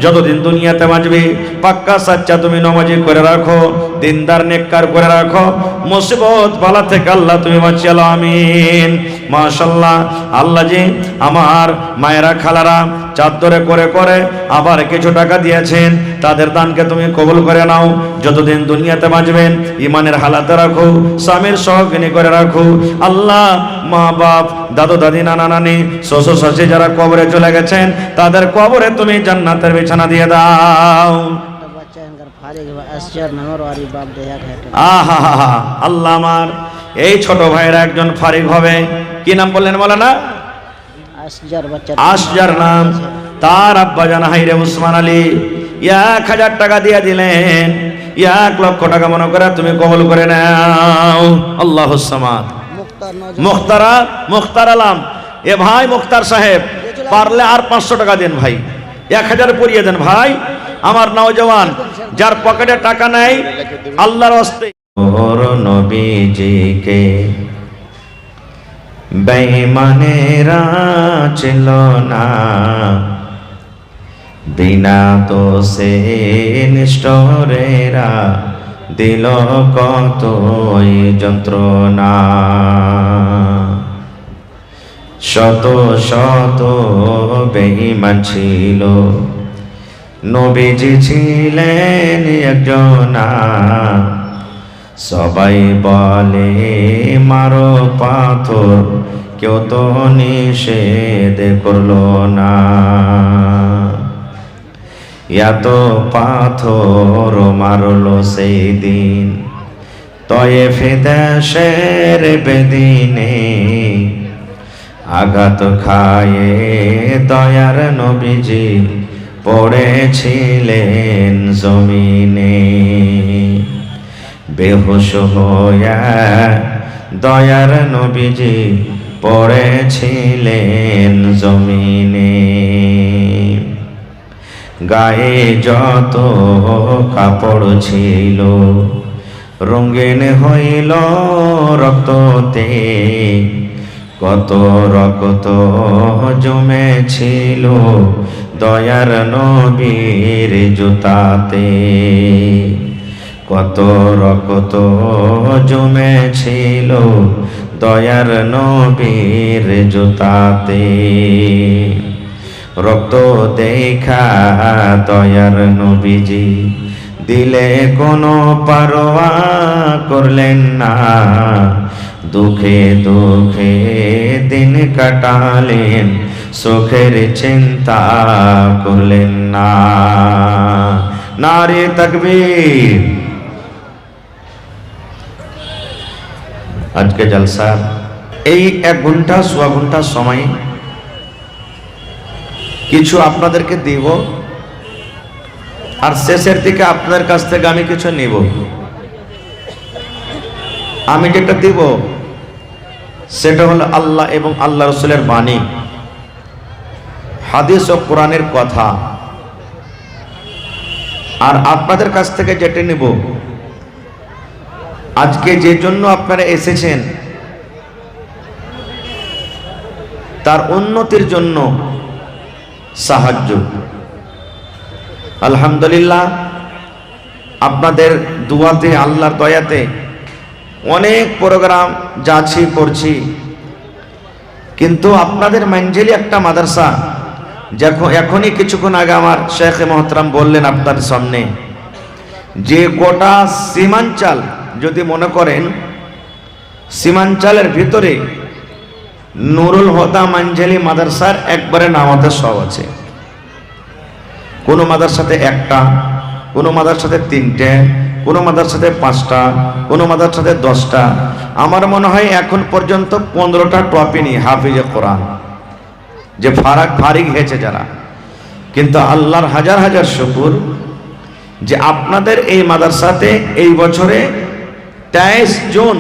যতদিন দুনিয়াতে বাঁচবে পাক্কা সাচ্চা তুমি নমাজি করে রাখো, দিনদার নেককার করে রাখো, মুসিবত বালা থেকে আল্লাহ তুমি বাঁচিয়ে আমিন। মাশাআল্লাহ, আল্লাহ জি আমার মায়েরা খালারা চাদরে করে করে আবার কিছু টাকা দিয়েছেন, তাদের দানকে তুমি কবুল করে নাও। যতদিন দুনিয়াতে বাঁচবেন ইমানের হালাতে রাখো, স্বামীর সহজ্ঞানী করে রাখো। আল্লাহ মা বাপ দাদু দাদি নানা নানি শ্বশুর শাশুড়ি যারা কবরে চলে গেছেন, তাদের কবরে তুমি জান্নাতের বিছানা দিয়ে দাও। बच्चा इनकर फारिग हुआ असजर नंबर वाली बाप दे है আহা আল্লাহ আমার এই ছোট ভাইয়েরা একজন ফারিগ হবে। কি নাম বললেন মাওলানা? असजर बच्चा আসজার নাম। তার আব্বা জান হাইরে উসমান আলী 1000 টাকা দিয়ে দিলেন। 1 লক্ষ টাকা মনে করে তুমি কবুল করে নাও। আল্লাহুস সামাদ। মুখতার আলম, এ ভাই মুখতার সাহেব পারলে আর 500 টাকা দেন ভাই, 1000 পরিয়ে দেন ভাই। আমার নওজওয়ান যার পকেটে টাকা নাই, আল্লাহর রাস্তে ওর নবীজিকে বেঈমানেরা ছিল না, বিনা দোষে নিষ্ঠুরেরা দিল কতই যন্ত্রণা। শত শত বেঈমান ছিল, নবীজি ছিলেন একজনা। সবাই বলে মারো পাথর, কেউ তো নিষেধ করলো না। এত পাথর মারলো সেই দিন তয়েফে দেশের বেদিনে। আঘাত খায়ে দয়ার নবীজি পড়েছিলেন জমিনে। বেহুশ হইয়া দয়ার নবীজি পড়েছিলেন জমিনে। গায়ে যত কাপড় ছিল রঙিন হইল রক্ততে, কত রক্ত জমেছিল দয়ার নবীর জুতাতে। কত রক্ত জমেছিল দয়ার নবীর জুতাতে। রক্ত দেখা দয়ার নবীজি দিলে কোনো পারোয়া করলেন না। দুঃখে দুঃখে দিন কাটালেন, সুখের চিন্তা করলেন না। নারে তাকবীর। আজকে জলসা এই 1 ঘন্টা সোয়া ঘন্টা সময় কিছু আপনাদেরকে দিব, আর শেষের দিকে আপনাদের কাছ থেকে আমি কিছু নিব। আমি যেটা দিব সেটা হলো আল্লাহ এবং আল্লাহ রাসূলের বাণী, হাদিস ও কোরআনের কথা। আর আপনাদের কাছ থেকে যেটা নিব, আজকে যে জন্য আপনারা এসেছেন তার উন্নতির জন্য সাহায্য। আলহামদুলিল্লাহ, আপনাদের দুয়াতে আল্লাহর দয়াতে অনেক প্রোগ্রাম যাচ্ছি করছি, কিন্তু আপনাদের মানজেলি একটা মাদ্রাসা। এখনই কিছুক্ষণ আগে আমার শেখ মোহতরম বললেন আপনার সামনে যে গোটা সীমাঞ্চল, যদি মনে করেন সীমাঞ্চলের ভিতরে নুরুল হুদা মানজেলি মাদ্রাসার একবারে নামাতে সব আছে। কোনো মাদ্রাসাতে 1টা, কোনো মাদ্রাসাতে 3টে, কোনো মাদ্রাসাতে 5টা, কোনো মাদ্রাসাতে 10টা। আমার মনে হয় এখন পর্যন্ত 15টা টপি নি হাফিজে কোরআন যে ফারিগ হয়েছে যারা। কিন্তু আল্লাহর হাজার হাজার শুকর যে আপনাদের এই মাদ্রাসাতে এই বছরে 23 জন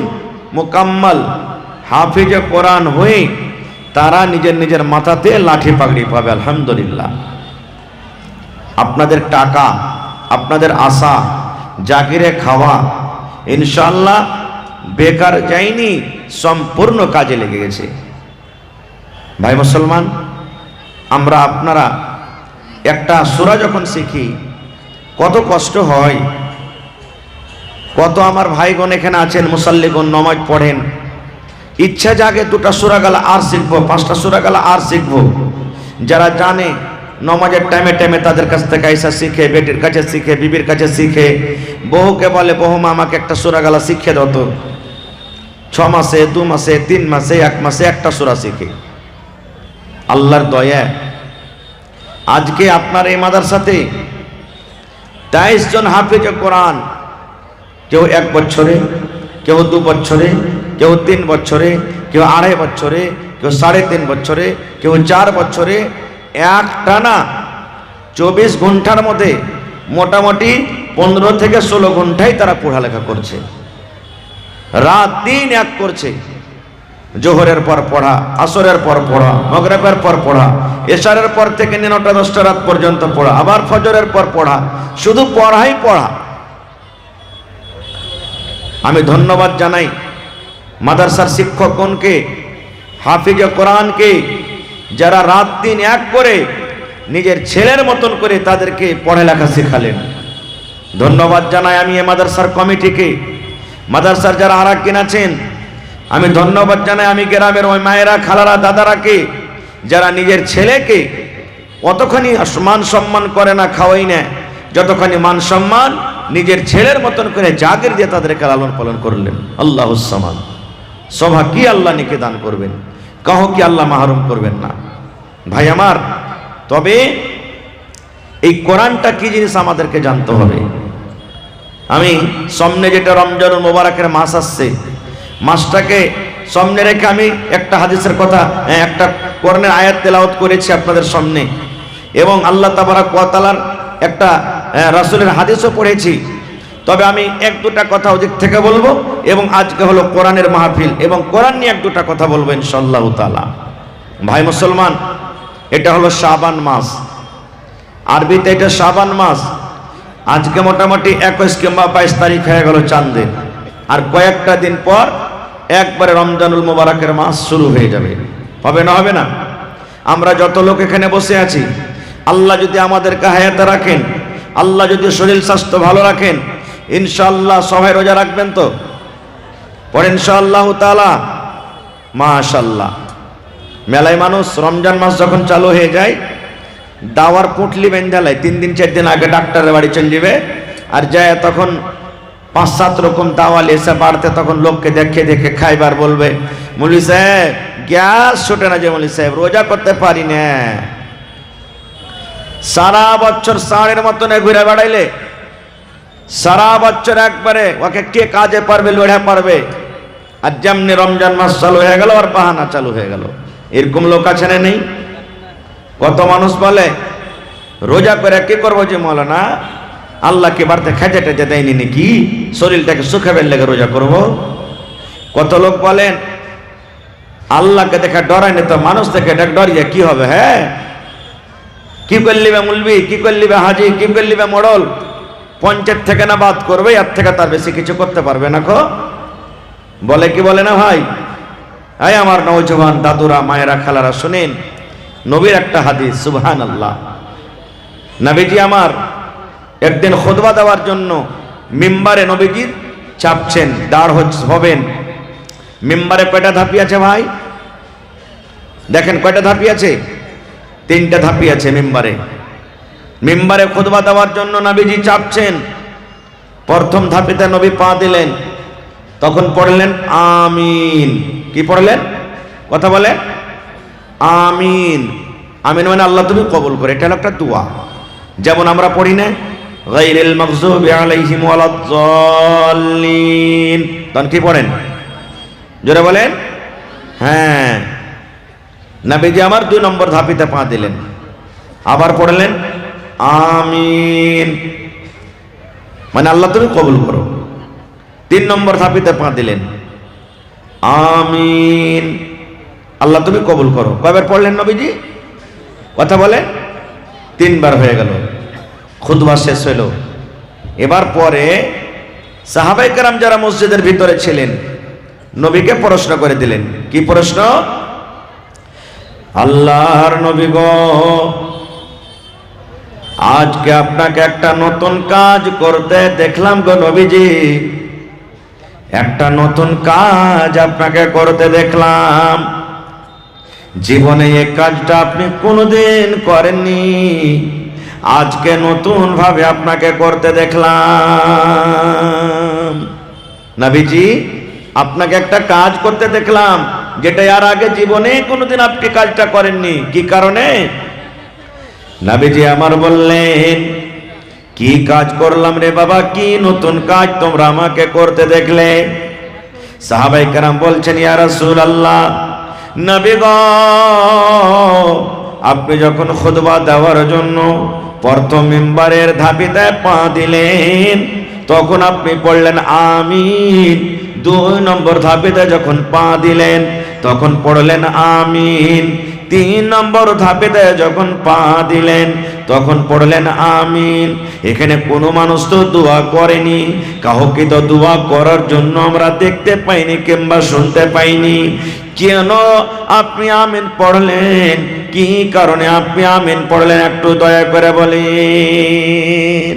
মুকাম্মাল হাফিজে কোরআন হয়ে তারা নিজের নিজের মাথাতে লাঠি পাগড়ি পাবে। আলহামদুলিল্লাহ, আপনাদের টাকা, আপনাদের আশা, জাগিরে খাওয়া, ইনশাআল্লাহ বেকার যায়নি, সম্পূর্ণ কাজে লেগে গেছে। ভাই মুসলমান, আমরা আপনারা একটা সূরা যখন শিখি কত কষ্ট হয়। কত আমার ভাইগণ এখানে আছেন মুসাল্লিগণ, নামাজ পড়েন, ইচ্ছা জাগে দুটা সূরা গেলা আর শিখবো, 5টা সূরা গেলা আর শিখবো। যারা জানে নমাজের টাইমে টাইমে তাদের কাছ থেকে আইসা শিখে, বেটির কাছে শিখে, বিবির কাছে শিখে, বহুকে বলে বহুমা আমাকে একটা সূরা গেলা শিখে দাও তো। 6 মাসে, 2 মাসে, 3 মাসে, 1 মাসে একটা সূরা শিখে। আল্লাহর দয়া, আজকে আপনার এই মাদ্রাসাতে 23 জন হাফেজ কোরআন, কেউ 1 বছরে, কেউ 2 বছরে, কেউ 3 বছরে, কেউ 2.5 বছরে, কেউ 3.5 বছরে, কেউ 4 বছরে, একটানা 24 ঘন্টার মধ্যে মোটামুটি 15 থেকে 16 ঘন্টাই তারা পড়ালেখা করছে। রাত দিন এক করছে। জোহরের পর পড়া, আসরের পর পড়া, মাগরিবের পর পড়া, এশারের পর থেকে 9টা 10টা রাত পর্যন্ত পড়া, আবার ফজরের পর পড়া, শুধু পড়াই পড়া। আমি ধন্যবাদ জানাই মাদ্রাসার শিক্ষকগণকে, হাফিজ কোরআনকে, যারা রাত দিন এক করে নিজের ছেলের মতন করে তাদেরকে পড়ালেখা শেখালেন। ধন্যবাদ জানাই আমি এই মাদ্রাসার কমিটিকে, মাদ্রাসার যারা আরাকিন আছেন, আমি ধন্যবাদ জানাই আমি গ্রামের ওই মায়েরা, খালারা, দাদারাকে, যারা নিজের ছেলেকে অতখানি মান সম্মান করে না, খাওয়াই না, যতখানি মান সম্মান নিজের ছেলের মতন করে জাগির দিয়ে তাদেরকে লালন পালন করলেন। আল্লাহুস সামাদ। সভা কি আল্লাহ নিকে দান করবেন, কাহ কি আল্লাহ মাহরুম করবেন না। ভাই আমার, তবে এই কোরআনটা কি জিনিস আমাদেরকে জানতে হবে। আমি সামনে যেটা রমজানুল মুবারকের মাস আসছে, মাসটাকে সামনে রেখে আমি একটা হাদিসের কথা, একটা কোরআনের আয়াত তেলাওয়াত করেছি আপনাদের সামনে, এবং আল্লাহ তাবারাক ওয়া তাআলার একটা রাসূলের হাদিসও পড়েছি। তবে আমি 1-2টা কথা ওদিক থেকে বলবো, এবং আজকে হলো কোরআনের মাহফিল, এবং কোরআন নিয়ে 1-2টা কথা বলবো ইনশাআল্লাহ তাআলা। ভাই মুসলমান, এটা হলো শাবান মাস, আরবিতে এটা শাবান মাস। আজকে মোটামুটি 21 কিংবা 22 তারিখ হয়ে গেল চাঁদে, আর কয়েকটা দিন পর একবারে রমজানুল মুবারকের মাস শুরু হয়ে যাবে। হবে না? হবে না? আমরা যত লোক এখানে বসে আছি, আল্লাহ যদি আমাদেরকে হায়াতে রাখেন, আল্লাহ যদি শরীর স্বাস্থ্য ভালো রাখেন, ইনশাআল্লাহ সবাই রোজা রাখবেন তো? পরে ইনশাআল্লাহ তাআলা মাশাআল্লাহ। মেলায় মানুষ রমজান মাস যখন চালু হয়ে যায়, দাওয়ার পুটলি বেঁধালায় 3 দিন 4 দিন আগে ডাক্তারের বাড়ি চলে যাবে, আর যায় তখন 5-7 রকম দাওয়াল এসে বাড়তে, তখন লোককে দেখে দেখে খাইবার বলবে, মৌলভী সাহেব গ্যাস ছোটে না যে, মৌলভী সাহেব রোজা করতে পারি না। সারা বছর ষাঁড়ের মতন ঘুরে বেড়াইলে, সারা বছর একবারে ওকে কে কাজে পারবে, লড়ে পারবে, আর যেমনি রমজান মাস চালু হয়ে গেল আর বাহানা চালু হয়ে গেল। এরকম লোক আছে না নেই? কত মানুষ বলে রোজা করে কি করবো যে মৌলানা, আল্লাহকে বাড়তে খেতে টেতে দেয়নি নাকি, শরীরটাকে শুকাবের লেগে রোজা করব। কত লোক বলেন আল্লাহকে দেখে ডরায়নি তো মানুষ থেকে ডরিয়ে কি হবে। হ্যাঁ, কি করলিবে মুলবি, কি করলিবে হাজি, কি করলিবে মোড়ল, পঞ্চায়েত থেকে না বাদ করবে, এর থেকে তার বেশি কিছু করতে পারবে না। বলে কি বলে না ভাই? এই আমার নওজওয়ান দাদুরা, মায়েরা, খালারা, শুনেন নবীর একটা হাদিস। সুবহানাল্লাহ। নবীজি আমার একদিন খুতবা দেওয়ার জন্য মিম্বারে নবীজি চাপছেন, দাঁড় হবেন। মিম্বারে কয়টা ধাপি আছে ভাই? দেখেন কয়টা ধাপি আছে? 3টা ধাপি আছে মিম্বারে। মিম্বারে খুতবা দেওয়ার জন্য নবীজি চাপছেন। প্রথম ধাপিতে নবী পা দিলেন, তখন পড়লেন আমিন। কি পড়লেন? কথা বলে আমিন। আমিন মানে আল্লাহ তুমি কবুল করে, এটা হলো একটা দোয়া। যেমন আমরা পড়ি না গায়রিল মাগযুবি আলাইহিম ওয়ালাদ-দাল্লিন, তখন কি পড়েন? জোরে বলেন। হ্যাঁ, নবীজি আমার 2 নম্বর ধাপিতে পা দিলেন, আবার পড়লেন আমিন, মানে আল্লাহ তুমি কবুল করো। 3 নম্বর ধাপিতে পা দিলেন আমিন, আল্লাহ তুমি কবুল করো। কয়বার পড়লেন নবীজি? কথা বলেন। 3 বার হয়ে গেল। খুতবা শেষ হইল। এবার পরে সাহাবায়ে কেরাম যারা মসজিদের ভিতরে ছিলেন নবীকে প্রশ্ন করে দিলেন। কি প্রশ্ন? আল্লাহর নবী গো, আজকে আপনাকে একটা নতুন কাজ করতে দেখলাম গো নবীজি, একটা নতুন কাজ আপনাকে করতে দেখলাম। জীবনে এই কাজটা আপনি কোনোদিন করেননি, আজকে নতুন ভাবে আপনাকে করতে দেখলাম। নবীজি, আপনাকে একটা কাজ করতে দেখলাম যেটা আর আগে জীবনে কোনোদিন আপনি কাজটা করেননি। কি কারণে? নবীজি আমার বললেন, কি কাজ করলাম রে বাবা, কি নতুন কাজ তোমরা আমাকে করতে দেখলে? সাহাবায়ে কেরাম বলছেন, ইয়া রাসূলুল্লাহ, নবী গো, আপনি যখন খুতবা দেওয়ার জন্য প্রথম মিম্বারের ধাপিতে পা দিলেন তখন আপনি পড়লেন আমিন। 2 নম্বর ধাপিতে যখন পা দিলেন তখন পড়লেন আমিন। 3 নম্বর ধাপেতে যখন পা দিলেন তখন পড়লেন আমিন। এখানে কোনো মানুষ তো দোয়া করেনি, কাউকে তো দোয়া করার জন্য আমরা দেখতে পাইনি কিংবা শুনতে পাইনি। কেন আপনি আমিন পড়লেন? কি কারণে আপনি আমিন পড়লেন একটু দয়া করে বলেন।